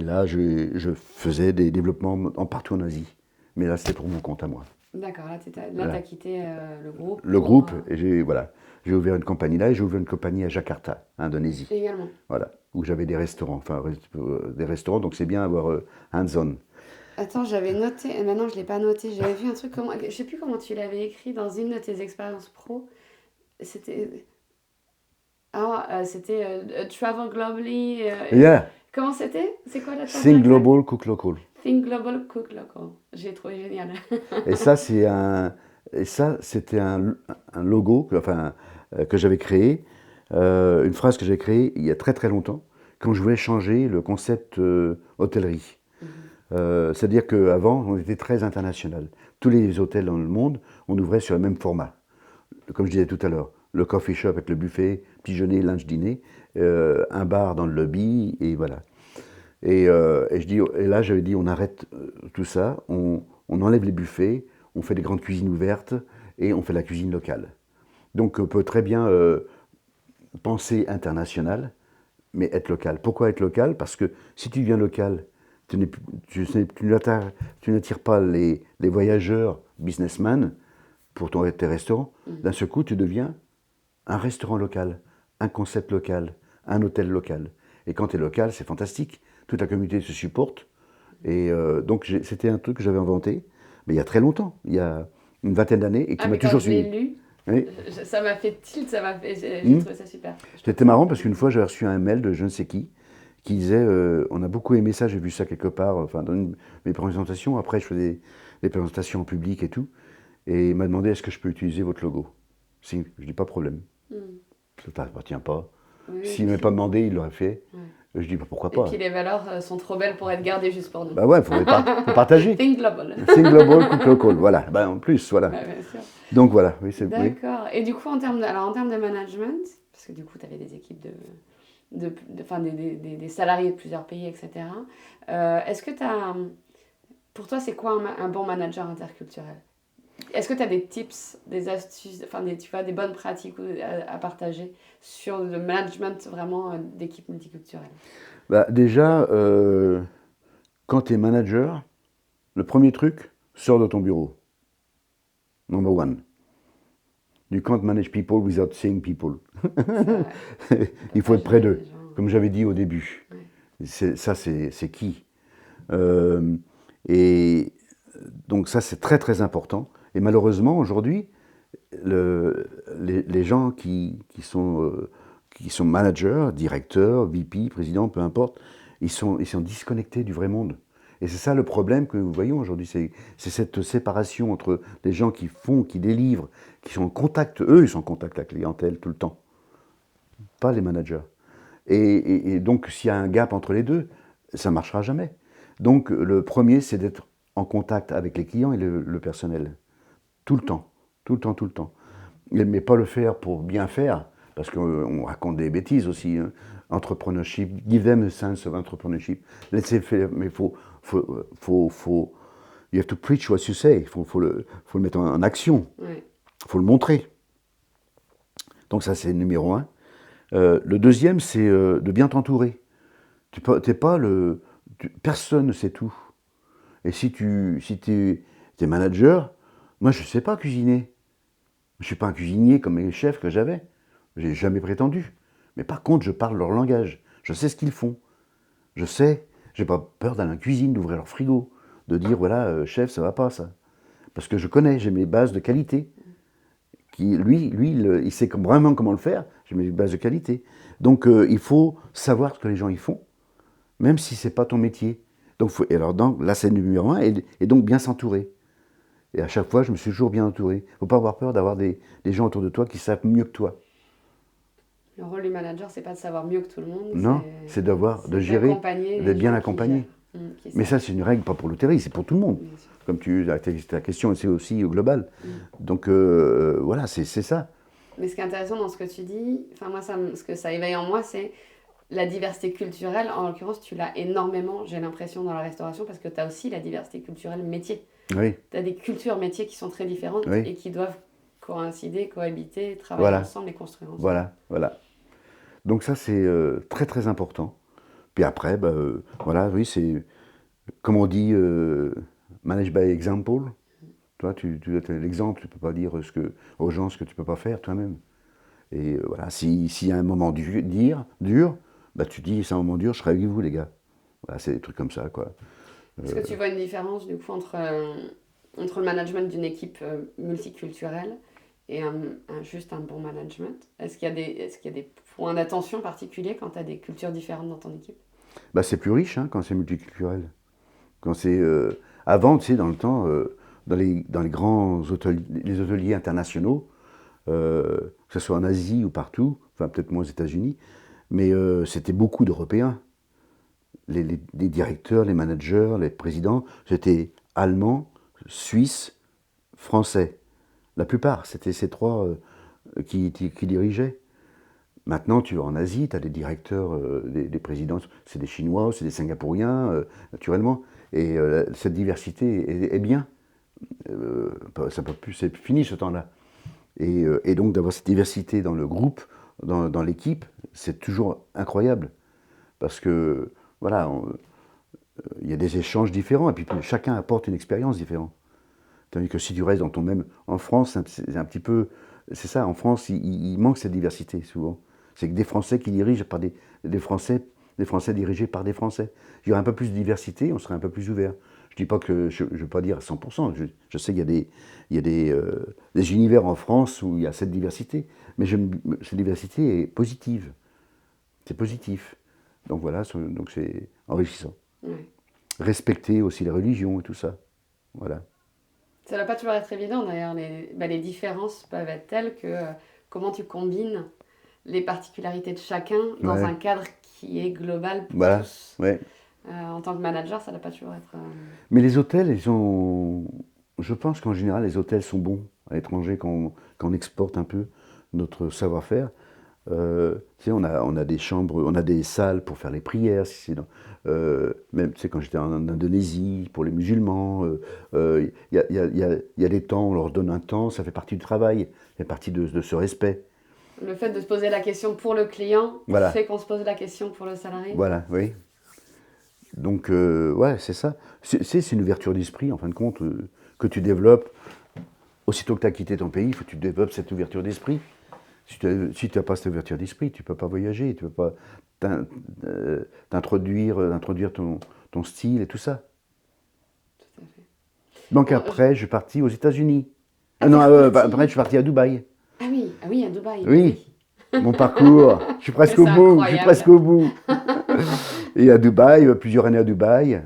là, je faisais des développements partout en Asie. Mais là, c'était pour mon compte à moi. D'accord, là, Voilà. t'as quitté le groupe. Le groupe, et j'ai ouvert une compagnie là, et j'ai ouvert une compagnie à Jakarta, Indonésie. Également. Voilà, où j'avais des restaurants. Donc c'est bien avoir hands-on. Attends, j'avais noté, et maintenant je ne l'ai pas noté, j'avais vu un truc, je ne sais plus comment tu l'avais écrit dans une de tes expériences pro. C'était. C'était Travel Globally. Yeah, Comment c'était? C'est quoi la Think Global, Cook Local. Think Global, Cook Local. J'ai trouvé génial. Et ça, c'était un logo que j'avais créé, une phrase que j'avais créée il y a très très longtemps, quand je voulais changer le concept hôtellerie. C'est-à-dire qu'avant, on était très international. Tous les hôtels dans le monde, on ouvrait sur le même format. Comme je disais tout à l'heure, le coffee shop avec le buffet, petit déjeuner, lunch, dîner, un bar dans le lobby, et voilà. Et là, j'avais dit, on arrête tout ça, on enlève les buffets, on fait des grandes cuisines ouvertes, et on fait la cuisine locale. Donc, on peut très bien penser international, mais être local. Pourquoi être local? Parce que si tu deviens local, tu n'attires pas les voyageurs businessmen pour tes restaurants. D'un seul coup, tu deviens un restaurant local, un concept local, un hôtel local. Et quand tu es local, c'est fantastique. Toute la communauté se supporte. Et donc, c'était un truc que j'avais inventé, mais il y a très longtemps, il y a une vingtaine d'années, et qui m'a toujours suivi. Quand je l'ai lu, Oui. ça m'a fait tilt, j'ai trouvé ça super. C'était marrant parce qu'une fois, j'avais reçu un mail de je ne sais qui disait on a beaucoup aimé ça, j'ai vu ça quelque part, enfin, dans mes présentations. Après, je faisais des présentations en public et tout. Et il m'a demandé est-ce que je peux utiliser votre logo. Si, je dis pas de problème. Ça ne t'appartient pas. Oui, S'il ne m'avait pas demandé, il l'aurait fait. Ouais. Je dis pourquoi Et pas. puis les valeurs sont trop belles pour être gardées juste pour nous. Bah ouais, faut partager. Think Global. Think Global, Cook Local, voilà. Bah, en plus, voilà. Ouais, bien sûr. Donc voilà, oui, oui. D'accord. Et du coup, en termes de management, parce que du coup, tu avais des équipes des salariés de plusieurs pays, etc. Est-ce que pour toi, c'est quoi un bon manager interculturel? Est-ce que tu as des tips, des astuces, des bonnes pratiques à partager sur le management vraiment d'équipes multiculturelles? Bah, déjà, quand tu es manager, le premier truc, sors de ton bureau. Number one. You can't manage people without seeing people. Il faut être près d'eux, comme j'avais dit au début. Ouais. C'est qui. Et donc ça, c'est très très important. Et malheureusement, aujourd'hui, les gens qui sont managers, directeurs, VP, présidents, peu importe, ils sont disconnectés du vrai monde. Et c'est ça le problème que nous voyons aujourd'hui, c'est cette séparation entre les gens qui font, qui délivrent, qui sont en contact, eux, ils sont en contact avec la clientèle tout le temps, pas les managers. Et donc, s'il y a un gap entre les deux, ça ne marchera jamais. Donc, le premier, c'est d'être en contact avec les clients et le personnel. Tout le temps, tout le temps, tout le temps. Mais pas le faire pour bien faire, parce qu'on raconte des bêtises aussi. Hein. Entrepreneurship, give them a sense of entrepreneurship. Laissez faire, mais you have to preach what you say. Il faut le mettre en action. Il faut le montrer. Donc ça, c'est le numéro un. Le deuxième, c'est de bien t'entourer. Personne ne sait tout. Et si tu es manager, moi, je ne sais pas cuisiner. Je ne suis pas un cuisinier comme les chefs que j'avais. Je n'ai jamais prétendu. Mais par contre, je parle leur langage. Je sais ce qu'ils font. Je sais. Je n'ai pas peur d'aller en cuisine, d'ouvrir leur frigo, de dire, voilà, chef, ça ne va pas, ça. Parce que je connais, j'ai mes bases de qualité. Lui, il sait vraiment comment le faire. J'ai mes bases de qualité. Donc, il faut savoir ce que les gens y font, même si ce n'est pas ton métier. Donc, là, c'est le numéro un, et donc bien s'entourer. Et à chaque fois, je me suis toujours bien entouré. Il ne faut pas avoir peur d'avoir des gens autour de toi qui savent mieux que toi. Le rôle du manager, c'est pas de savoir mieux que tout le monde. Non, c'est de gérer, d'être bien accompagné. Mais ça, c'est une règle pas pour l'hôtellerie, c'est pour tout le monde. Comme ta question, c'est aussi global. Donc voilà, c'est ça. Mais ce qui est intéressant dans ce que tu dis, ce que ça éveille en moi, c'est la diversité culturelle. En l'occurrence, tu l'as énormément, j'ai l'impression, dans la restauration, parce que tu as aussi la diversité culturelle métier. Oui. Tu as des cultures métiers qui sont très différentes et qui doivent coïncider, cohabiter, travailler ensemble et construire ensemble. Voilà. Donc ça, c'est très très important. Puis après, oui, c'est, comme on dit, manage by example. Toi, tu as l'exemple, tu ne peux pas dire aux gens ce que tu ne peux pas faire toi-même. Et voilà, s'il y a un moment dur, tu dis, c'est un moment dur, je serai avec vous, les gars. Voilà, c'est des trucs comme ça, quoi. Est-ce que tu vois une différence, du coup, entre le management d'une équipe multiculturelle et juste un bon management? Est-ce qu'il y a des points d'attention particuliers quand tu as des cultures différentes dans ton équipe? C'est plus riche quand c'est multiculturel. Quand c'est avant, tu sais, dans le temps, dans les grands hôteliers internationaux, que ce soit en Asie ou partout, enfin peut-être moins aux États-Unis, mais c'était beaucoup d'Européens. Les directeurs, les managers, les présidents, c'était allemands, suisses, français. La plupart, c'était ces trois qui dirigeaient. Maintenant, tu vas en Asie, tu as des directeurs, des présidents, c'est des Chinois, c'est des Singapouriens, naturellement. Et cette diversité est bien. Ça peut plus, c'est fini ce temps-là. Et donc d'avoir cette diversité dans le groupe, dans l'équipe, c'est toujours incroyable. Parce que, voilà, il y a des échanges différents, et puis chacun apporte une expérience différente. Tandis que si tu restes dans ton même... En France, c'est un petit peu... C'est ça, en France, il manque cette diversité, souvent. C'est que des Français qui dirigent par des Français dirigés par des Français. Il y aurait un peu plus de diversité, on serait un peu plus ouvert. Je ne dis pas que... Je ne veux pas dire à 100%. Je sais qu'il y a des univers en France où il y a cette diversité. Mais cette diversité est positive. C'est positif. Donc voilà, donc c'est enrichissant. Oui. Respecter aussi les religions et tout ça. Voilà. Ça ne va pas toujours être évident d'ailleurs. Les différences peuvent être telles que comment tu combines les particularités de chacun dans un cadre qui est global pour tous. Ouais. En tant que manager, ça ne va pas toujours être... Mais les hôtels, je pense qu'en général, les hôtels sont bons à l'étranger quand on exporte un peu notre savoir-faire. Tu sais, on a des chambres, on a des salles pour faire les prières. Si c'est même, tu sais, quand j'étais en Indonésie, pour les musulmans, il y a des temps, on leur donne un temps, ça fait partie du travail, ça fait partie de ce respect. Le fait de se poser la question pour le client Voilà. fait qu'on se pose la question pour le salarié. Voilà, oui. Donc, ouais, c'est ça. C'est une ouverture d'esprit, en fin de compte, que tu développes. Aussitôt que tu as quitté ton pays, il faut que tu développes cette ouverture d'esprit. Si tu n'as pas cette ouverture d'esprit, tu ne peux pas voyager, tu ne peux pas introduire ton style et tout ça. Tout à fait. Donc Bon, après, je suis parti aux États-Unis. Ah, Non, t'es reparti. après, je suis parti à Dubaï. Ah oui, à Dubaï. Oui. Mon parcours, je suis presque C'est au bout, incroyable. Et à Dubaï, plusieurs années à Dubaï.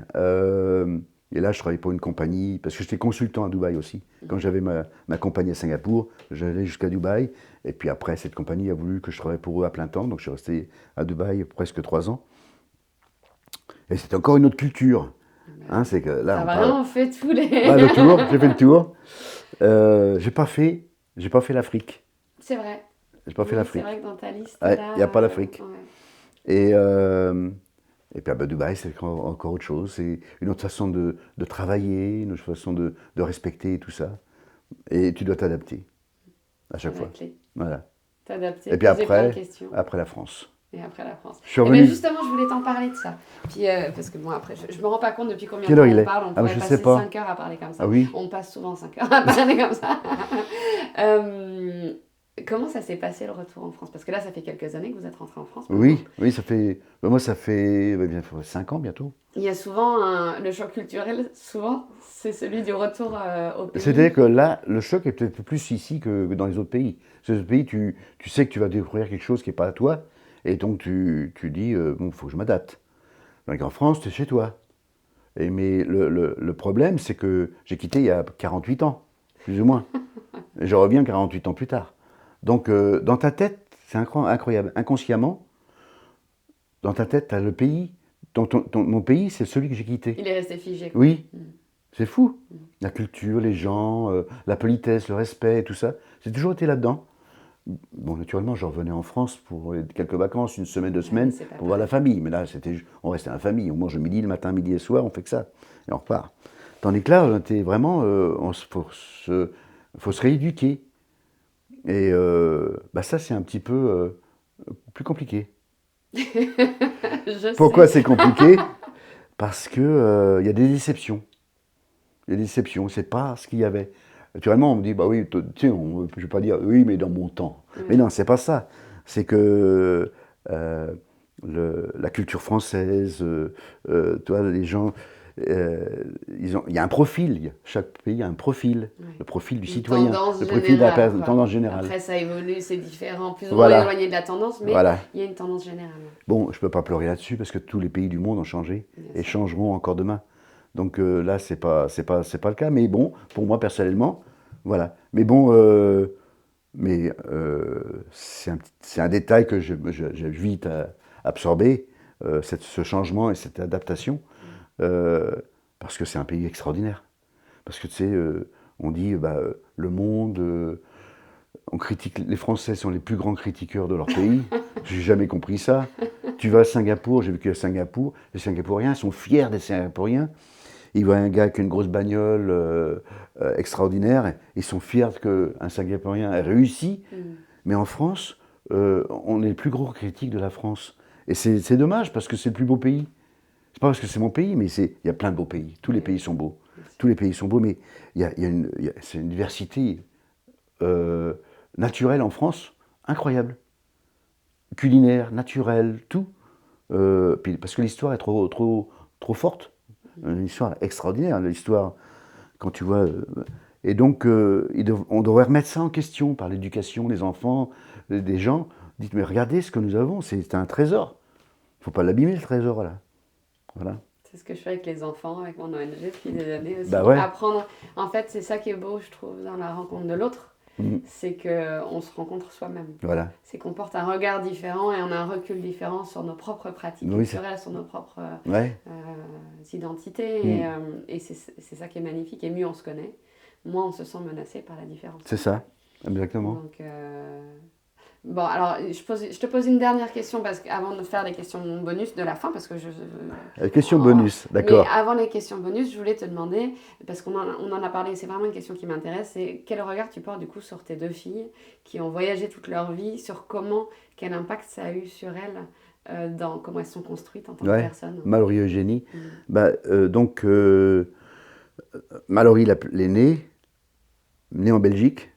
Et là, je travaillais pour une compagnie, parce que j'étais consultant à Dubaï aussi. Quand j'avais ma compagnie à Singapour, j'allais jusqu'à Dubaï. Et puis après, cette compagnie a voulu que je travaille pour eux à plein temps. Donc je suis resté à Dubaï presque 3 ans. Et c'est encore une autre culture. Hein, c'est que là, T'as on parle. vraiment fait tous les... Ah, le tour, j'ai fait le tour. J'ai pas fait l'Afrique. C'est vrai. J'ai pas fait Oui, l'Afrique. C'est vrai que dans ta liste, Ouais, là... y a pas l'Afrique. ouais. Et puis Dubaï, c'est encore autre chose. C'est une autre façon de travailler, une autre façon de respecter tout ça. Et tu dois t'adapter à chaque C'est fois. la clé. Voilà. T'adapter, Et puis poser plein de après, questions. après la France. Et après la France. Je suis Et revenu. bien justement, je voulais t'en parler de ça. Puis, parce que bon, après, je me rends pas compte depuis combien Quelle de heure temps il on est? parle. On Ah, pourrait je passer sais pas. 5 heures à parler comme ça. Ah oui? On passe souvent 5 heures à parler comme ça. Comment ça s'est passé le retour en France? Parce que là, ça fait quelques années que vous êtes rentré en France. Oui, ça fait. Moi, ça fait 5 ans bientôt. Il y a souvent le choc culturel, souvent, c'est celui du retour au pays. C'est-à-dire que là, le choc est peut-être plus ici que dans les autres pays. Dans les autres pays, tu sais que tu vas découvrir quelque chose qui n'est pas à toi, et donc tu dis, bon, il faut que je m'adapte. Donc en France, tu es chez toi. Mais le problème, c'est que j'ai quitté il y a 48 ans, plus ou moins. Et je reviens 48 ans plus tard. Donc dans ta tête, c'est incroyable. Inconsciemment, dans ta tête, tu as le pays. Mon pays, c'est celui que j'ai quitté. Il est resté figé. Quoi. Oui, c'est fou. La culture, les gens, la politesse, le respect, tout ça. J'ai toujours été là-dedans. Bon, naturellement, je revenais en France pour quelques vacances, une semaine, 2 semaines, c'est pas pour voir la famille. Mais là, on restait la famille. On mange le midi, le matin, midi et soir, on fait que ça. Et on repart. Tandis que là, on était vraiment, faut se rééduquer. Et ça, c'est un petit peu plus compliqué. Je Pourquoi sais. c'est compliqué? Parce que y a des déceptions. Il y a des déceptions, c'est pas ce qu'il y avait. Naturellement, on me dit, bah oui, tu sais, je ne vais pas dire, oui, mais dans mon temps. Mais non, c'est pas ça. C'est que la culture française, toi, les gens, il y a un profil. Chaque pays a un profil. Ouais. Le profil du Une citoyen. tendance Le profil de la générale, quoi. tendance générale. Après, ça évolue, c'est différent, plus ou Voilà. moins éloigné de la tendance, mais Voilà. il y a une tendance générale. Bon, je ne peux pas pleurer là-dessus parce que tous les pays du monde ont changé Bien et sûr. changeront encore demain. Donc là, c'est pas le cas. Mais bon, pour moi personnellement, voilà. Mais bon, c'est un détail que j'ai vite à absorber, ce changement et cette adaptation, parce que c'est un pays extraordinaire. Parce que tu sais, on dit, le monde, on critique, les Français sont les plus grands critiqueurs de leur pays. J'ai jamais compris ça. Tu vas à Singapour, j'ai vécu à Singapour, les Singapouriens sont fiers des Singapouriens. Ils voient un gars avec une grosse bagnole extraordinaire, ils sont fiers qu'un Singapourien ait réussi. Mais en France, on est les plus gros critiques de la France. Et c'est dommage, parce que c'est le plus beau pays. C'est pas parce que c'est mon pays, mais il y a plein de beaux pays. Tous les pays sont beaux. Tous les pays sont beaux, mais c'est une diversité naturelle en France incroyable. Culinaire, naturelle, tout. Parce que l'histoire est trop forte. Une histoire extraordinaire, l'histoire, quand tu vois. Et donc, on devrait remettre ça en question par l'éducation des enfants, des gens. Dites, mais regardez ce que nous avons, c'est un trésor. Il ne faut pas l'abîmer, le trésor, là. Voilà. C'est ce que je fais avec les enfants, avec mon ONG depuis des années aussi. Bah ouais. Apprendre. En fait, c'est ça qui est beau, je trouve, dans la rencontre de l'autre. C'est qu'on se rencontre soi-même. Voilà. C'est qu'on porte un regard différent et on a un recul différent sur nos propres pratiques culturelles, sur nos propres identités. Et c'est ça qui est magnifique. Et mieux on se connaît, moins on se sent menacé par la différence. C'est ça, exactement. Donc, Bon, alors, je te pose une dernière question avant de faire les questions bonus de la fin, parce que Question Oh. bonus, d'accord. Mais avant les questions bonus, je voulais te demander, parce on en a parlé, c'est vraiment une question qui m'intéresse, c'est quel regard tu portes du coup sur tes deux filles qui ont voyagé toute leur vie, sur quel impact ça a eu sur elles, dans comment elles sont construites en tant que Ouais. personnes. Mallory Eugénie. Mm. Donc, Mallory, l'aînée, née en Belgique.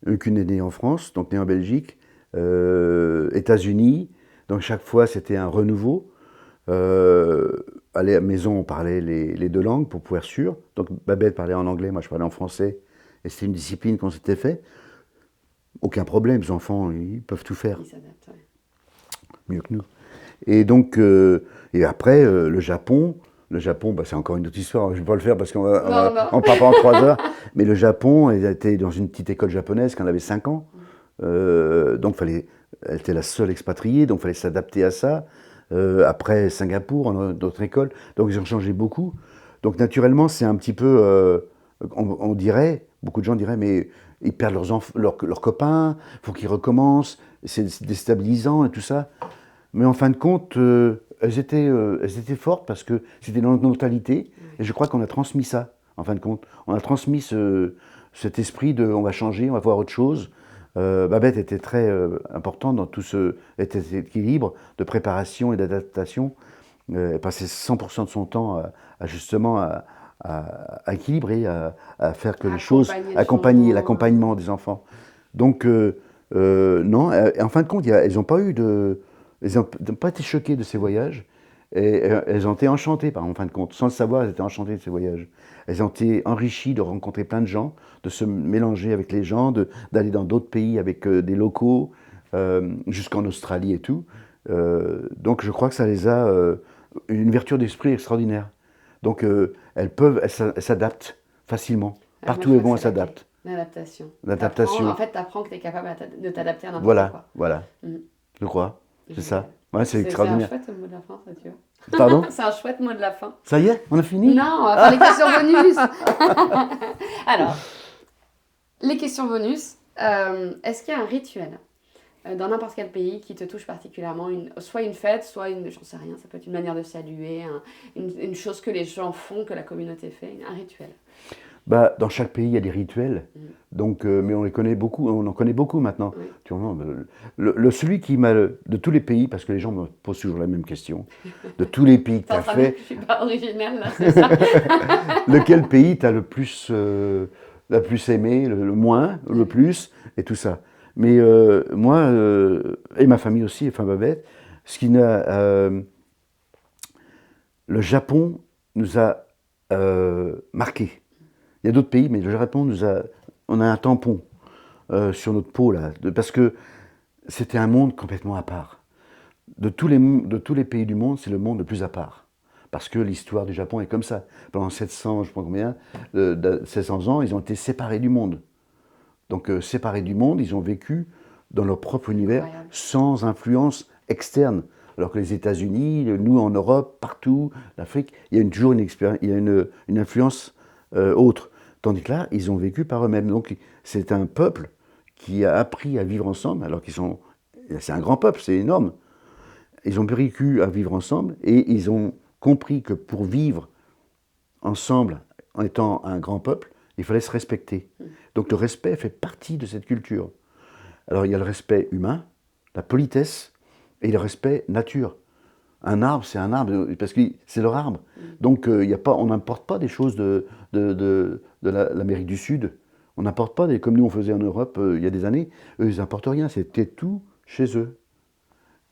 Aucune n'est née en France, donc née en Belgique. États-Unis. Donc, chaque fois, c'était un renouveau. À la maison, on parlait les deux langues pour pouvoir être sûr. Donc, Babette parlait en anglais, moi je parlais en français. Et c'était une discipline qu'on s'était fait. Aucun problème, les enfants, ils peuvent tout faire. Ils s'adaptent, ouais. Mieux que nous. Et donc, et après, le Japon, c'est encore une autre histoire, je ne vais pas le faire parce qu'on Non. part pas en 3 heures, mais le Japon, elle était dans une petite école japonaise quand elle avait 5 ans, donc elle était la seule expatriée, donc il fallait s'adapter à ça. Après, Singapour, d'autres écoles, donc ils ont changé beaucoup. Donc naturellement, c'est un petit peu, on dirait, beaucoup de gens diraient, mais ils perdent leurs copains, il faut qu'ils recommencent, c'est déstabilisant et tout ça. Mais en fin de compte, elles étaient fortes parce que c'était dans notre mentalité. Et je crois qu'on a transmis ça, en fin de compte. On a transmis cet esprit de on va changer, on va voir autre chose. Babette était très importante dans tout cet équilibre de préparation et d'adaptation. Elle passait 100% de son temps justement à équilibrer, à faire que les choses, accompagner l'accompagnement des enfants. Donc, non, et en fin de compte, elles n'ont pas eu elles n'ont pas été choquées de ces voyages. Et elles ont été enchantées, en fin de compte. Sans le savoir, elles étaient enchantées de ces voyages. Elles ont été enrichies de rencontrer plein de gens, de se mélanger avec les gens, d'aller dans d'autres pays avec des locaux, jusqu'en Australie et tout. Donc je crois que ça les a une ouverture d'esprit extraordinaire. Donc elles s'adaptent facilement. Partout où elles vont, elles s'adaptent. L'adaptation. L'adaptation. En fait, tu apprends que tu es capable de t'adapter à n'importe quoi. Voilà. Mm. Je crois. C'est Génial. ça. Ouais, c'est extraordinaire. C'est un chouette mot de la fin, ça, tu vois. Pardon? C'est un chouette mot de la fin. Ça y est, on a fini? Non, on va faire les questions bonus. Alors, les questions bonus. Est-ce qu'il y a un rituel dans n'importe quel pays qui te touche particulièrement, soit une fête, soit j'en sais rien, ça peut être une manière de saluer, une chose que les gens font, que la communauté fait, un rituel? Dans chaque pays, il y a des rituels, donc, mais on en connaît beaucoup maintenant. Oui. Tu vois, celui qui m'a, de tous les pays, parce que les gens me posent toujours la même question, de tous les pays que tu as fait, Je suis pas originale, là, c'est ça? lequel pays tu as le plus aimé, le moins, le plus, et tout ça. Mais moi, et ma famille aussi, enfin Babette, le Japon nous a marqué. Il y a d'autres pays, mais le Japon on a un tampon sur notre peau là, parce que c'était un monde complètement à part. De tous les pays du monde, c'est le monde le plus à part. Parce que l'histoire du Japon est comme ça. Pendant 700, je ne sais pas combien, 700 ans, ils ont été séparés du monde. Donc séparés du monde, ils ont vécu dans leur propre univers, Incroyable. sans influence externe. Alors que les États-Unis, nous en Europe, partout, l'Afrique, il y a toujours une influence autre. Tandis que là, ils ont vécu par eux-mêmes. Donc c'est un peuple qui a appris à vivre ensemble, alors c'est un grand peuple, c'est énorme. Ils ont vécu à vivre ensemble et ils ont compris que pour vivre ensemble, en étant un grand peuple, il fallait se respecter. Donc le respect fait partie de cette culture. Alors il y a le respect humain, la politesse et le respect nature. Un arbre, c'est un arbre, parce que c'est leur arbre. Donc on n'importe pas des choses de l'Amérique du Sud. On n'importe pas, comme nous on faisait en Europe il y a des années. Eux, ils n'importent rien, c'était tout chez eux.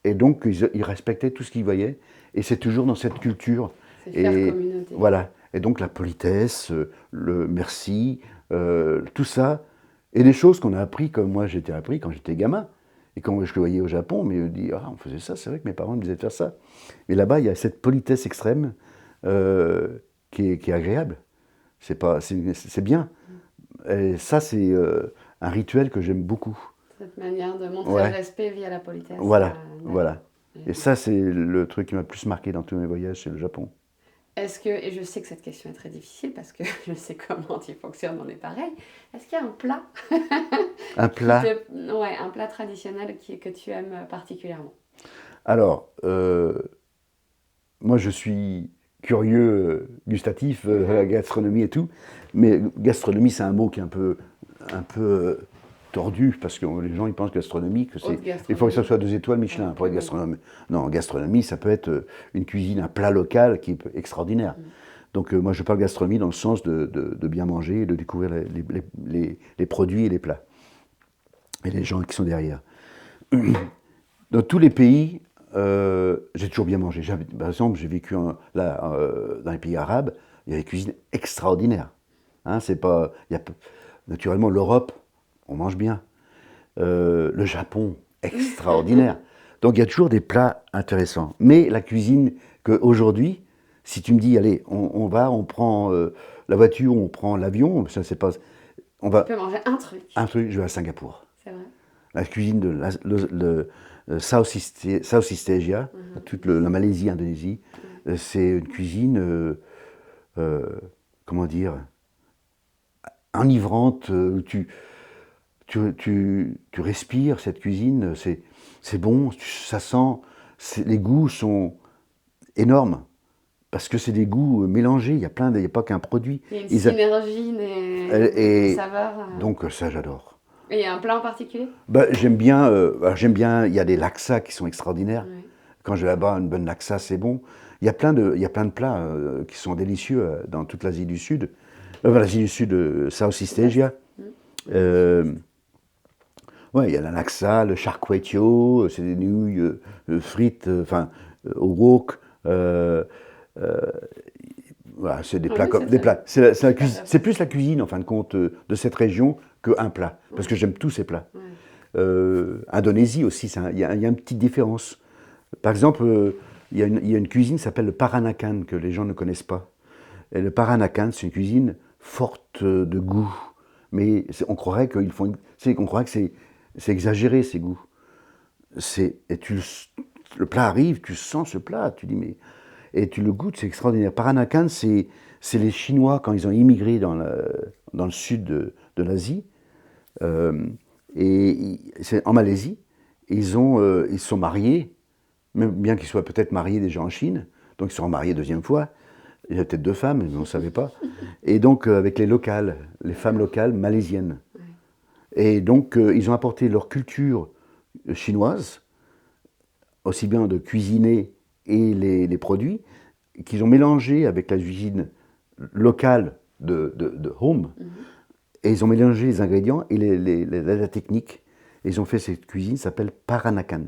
Et donc ils respectaient tout ce qu'ils voyaient. Et c'est toujours dans cette culture. C'est faire communauté. Voilà. Et donc la politesse, le merci, tout ça. Et des choses qu'on a appris, comme moi j'étais appris quand j'étais gamin. Et quand je le voyais au Japon, mais je me dis, ah, on faisait ça, c'est vrai que mes parents me disaient de faire ça. Mais là-bas, il y a cette politesse extrême qui est agréable. C'est bien. Et ça, c'est un rituel que j'aime beaucoup. Cette manière de montrer le respect via la politesse. Voilà. Et ça, c'est le truc qui m'a le plus marqué dans tous mes voyages, c'est le Japon. Est-ce que, et je sais que cette question est très difficile parce que je sais comment tu fonctionnes, on est pareil. Est-ce qu'il y a un plat Un plat. Ouais, un plat traditionnel que tu aimes particulièrement? Alors, moi je suis curieux, gustatif, la gastronomie et tout, mais gastronomie c'est un mot qui est un peu tordu parce que les gens ils pensent gastronomie que c'est, il faut que ça soit 2 étoiles Michelin pour être gastronome. Non, gastronomie ça peut être une cuisine, un plat local qui est extraordinaire. Donc moi je parle gastronomie dans le sens de bien manger, de découvrir les produits et les plats et les gens qui sont derrière. Dans tous les pays, j'ai toujours bien mangé. Par exemple, j'ai vécu dans les pays arabes, il y a des cuisines extraordinaires. Hein, c'est pas, naturellement, l'Europe, on mange bien. Le Japon, extraordinaire. Donc il y a toujours des plats intéressants. Mais la cuisine qu'aujourd'hui, si tu me dis, allez, on prend la voiture, on prend l'avion, ça c'est pas. On va, Tu peux manger un truc. un truc, je vais à Singapour. C'est vrai. La cuisine de le Southeast Asia, toute la Malaisie, Indonésie, c'est une cuisine, comment dire, enivrante, où tu respires cette cuisine, c'est bon, ça sent, les goûts sont énormes, parce que c'est des goûts mélangés, il n'y a pas qu'un produit. Il y a une synergie des saveurs. Donc ça j'adore. Et il y a un plat en particulier? J'aime bien, il y a des laksas qui sont extraordinaires. Oui. Quand je vais là-bas, une bonne laksa, c'est bon. Il y a plein de plats qui sont délicieux dans toute l'Asie du Sud. L'Asie du Sud, Southeast Asia. Ouais, il y a la laksa, le char kway teow, c'est des nouilles frites, au wok. Voilà, c'est des plats comme des plats. C'est plus la cuisine en fin de compte de cette région qu'un plat, parce que j'aime tous ces plats. Indonésie aussi, il y a une petite différence. Par exemple, il y a une cuisine qui s'appelle le Peranakan que les gens ne connaissent pas. Et le Peranakan, c'est une cuisine forte de goût, mais on croirait que c'est exagéré ces goûts. Le plat arrive, tu sens ce plat, tu dis mais. Et tu le goûtes, c'est extraordinaire. Peranakan, c'est les Chinois quand ils ont immigré dans le sud de l'Asie, et c'est en Malaisie. Ils se sont mariés, même bien qu'ils soient peut-être mariés déjà en Chine, donc ils se sont mariés deuxième fois. Il y a peut-être 2 femmes, mais on ne savait pas. Et donc avec les femmes locales malaisiennes. Et donc ils ont apporté leur culture chinoise, aussi bien de cuisiner et les produits qu'ils ont mélangés avec la cuisine locale de home, et ils ont mélangé les ingrédients et la technique, et ils ont fait cette cuisine qui s'appelle Peranakan.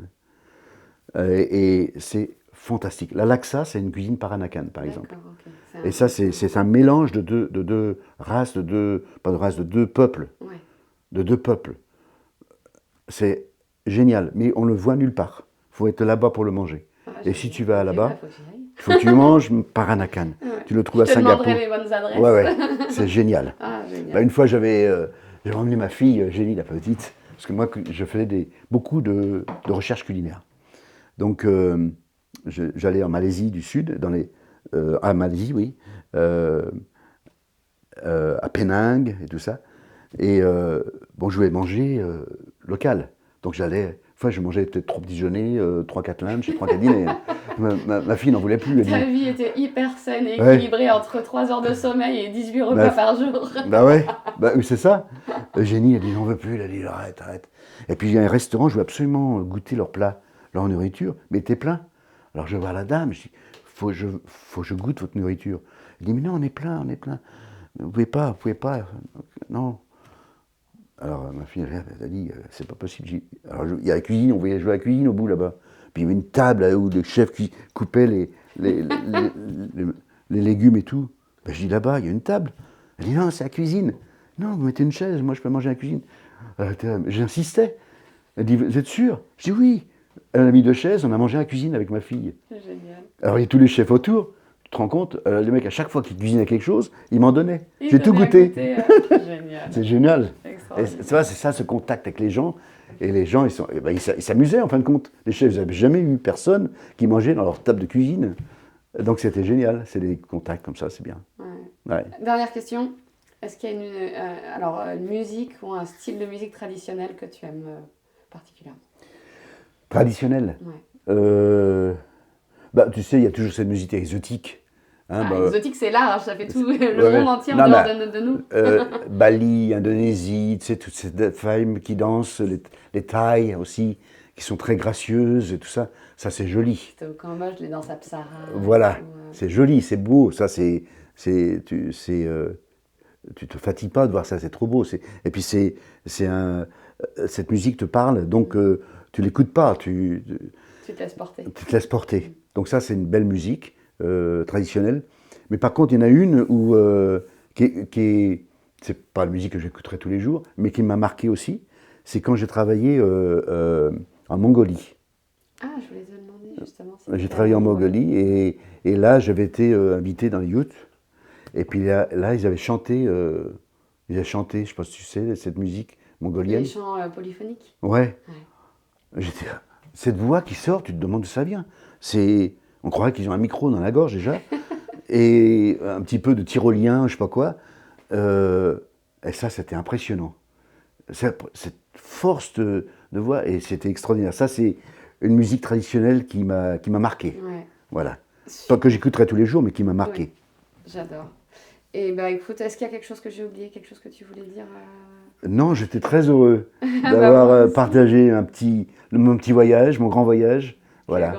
Et c'est fantastique. La laksa, c'est une cuisine Peranakan, par exemple. Okay. Et ça, c'est un mélange de deux races, de deux peuples. Ouais. De 2 peuples. C'est génial, mais on ne le voit nulle part. Il faut être là-bas pour le manger. Et si tu vas là-bas, il faut que tu manges Peranakan. Ouais. Tu le trouves à Singapour. Je te demanderai les bonnes adresses. Ouais, c'est génial. Génial. Une fois, j'avais emmené ma fille, Génie, la petite, parce que moi, je faisais beaucoup de recherches culinaires. Donc, j'allais en Malaisie du Sud, Malaisie, oui, à Penang et tout ça. Et je voulais manger local. Donc j'allais, je mangeais peut-être 3 déjeuners, 3-4 lunchs, 3-4 dîners. Ma fille n'en voulait plus. Ta vie était hyper saine et équilibrée entre 3 heures de sommeil et 18 repas par jour. Oui, c'est ça. Eugénie, elle dit, j'en veux plus. Elle a dit, arrête. Et puis il y a un restaurant, je veux absolument goûter leur plat, leur nourriture, mais t'es plein. Alors je vais voir la dame, je dis, faut que je goûte votre nourriture. Elle dit, mais non, on est plein. Vous pouvez pas. Non. Alors ma fille, elle a dit, c'est pas possible. Alors il y a la cuisine, on voyait jouer à la cuisine au bout là-bas. Puis il y avait une table là, où le chef coupait les légumes et tout. Je dis, là-bas, il y a une table. Elle dit, non, c'est la cuisine. Non, vous mettez une chaise, moi je peux manger à la cuisine. J'insistais. Elle dit, vous êtes sûr? Je dis, oui. Elle a mis 2 chaises, on a mangé à la cuisine avec ma fille. C'est génial. Alors il y a tous les chefs autour. Tu te rends compte, les mecs, à chaque fois qu'ils cuisinaient quelque chose, ils m'en donnaient. J'ai tout goûté. Génial. C'est génial. C'est ça, ce contact avec les gens. Et les gens, ils s'amusaient en fin de compte. Les chefs, ils n'avaient jamais eu personne qui mangeait dans leur table de cuisine. Donc c'était génial, c'est des contacts comme ça, c'est bien. Ouais. Ouais. Dernière question. Est-ce qu'il y a une musique ou un style de musique traditionnel que tu aimes particulièrement? Traditionnel. Ouais. Tu sais, il y a toujours cette musique exotique. Hein, Exotique, c'est large, ça fait tout le ouais, monde entier en non, dehors de nous. Bali, Indonésie, tu sais, toutes ces femmes qui dansent, les Thaïs aussi, qui sont très gracieuses et tout ça. Ça, c'est joli. C'était au Cambodge, les danses Apsara. Voilà, c'est joli, c'est beau. Ça, tu te fatigues pas de voir ça, c'est trop beau. Et puis, cette musique te parle, donc tu l'écoutes pas, tu te laisses porter. Tu te laisses porter. Donc ça, c'est une belle musique traditionnelle. Mais par contre, il y en a une c'est pas la musique que j'écouterai tous les jours, mais qui m'a marqué aussi. C'est quand j'ai travaillé en Mongolie. Ah, je voulais te demander justement. J'ai travaillé en Mongolie et là, j'avais été invité dans les youths. Et puis là, ils avaient chanté, je ne sais pas si tu sais, cette musique mongolienne. Les chants polyphoniques. Ouais. Cette voix qui sort, tu te demandes d'où ça vient. On croirait qu'ils ont un micro dans la gorge déjà, et un petit peu de tyrolien, je sais pas quoi. Et ça, c'était impressionnant. Cette force de voix, et c'était extraordinaire. Ça, c'est une musique traditionnelle qui m'a marqué. Ouais. Voilà. Pas que j'écouterai tous les jours, mais qui m'a marqué. Ouais. J'adore. Et écoute, est-ce qu'il y a quelque chose que j'ai oublié, quelque chose que tu voulais dire Non, j'étais très heureux d'avoir partagé mon petit voyage, mon grand voyage. Voilà.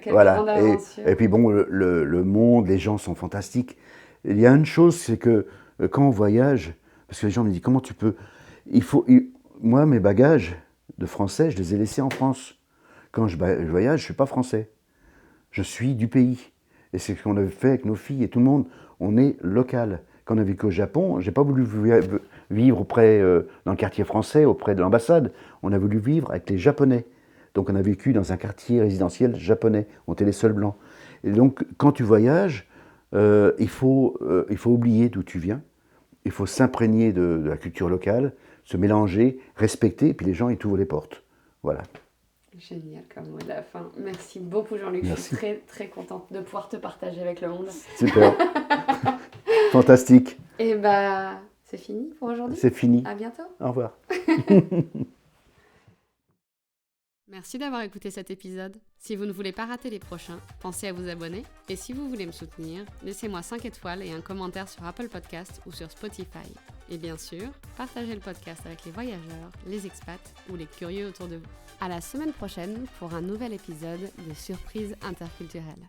Quelle grande aventure. Et puis bon, le monde, les gens sont fantastiques. Il y a une chose, c'est que quand on voyage, parce que les gens me disent comment tu peux. Moi, mes bagages de français, je les ai laissés en France. Quand je voyage, je ne suis pas français. Je suis du pays. Et c'est ce qu'on avait fait avec nos filles et tout le monde. On est local. Quand on a vécu au Japon, je n'ai pas voulu vivre dans le quartier français, auprès de l'ambassade. On a voulu vivre avec les Japonais. Donc on a vécu dans un quartier résidentiel japonais. On était les seuls blancs. Et donc quand tu voyages, il faut oublier d'où tu viens. Il faut s'imprégner de la culture locale, se mélanger, respecter, et puis les gens, ils t'ouvrent les portes. Voilà. Génial comme mot de la fin. Merci beaucoup Jean-Luc. Merci. Je suis très très contente de pouvoir te partager avec le monde. Super. Fantastique. Et c'est fini pour aujourd'hui. C'est fini. À bientôt. Au revoir. Merci d'avoir écouté cet épisode. Si vous ne voulez pas rater les prochains, pensez à vous abonner. Et si vous voulez me soutenir, laissez-moi 5 étoiles et un commentaire sur Apple Podcasts ou sur Spotify. Et bien sûr, partagez le podcast avec les voyageurs, les expats ou les curieux autour de vous. À la semaine prochaine pour un nouvel épisode de Surprises interculturelles.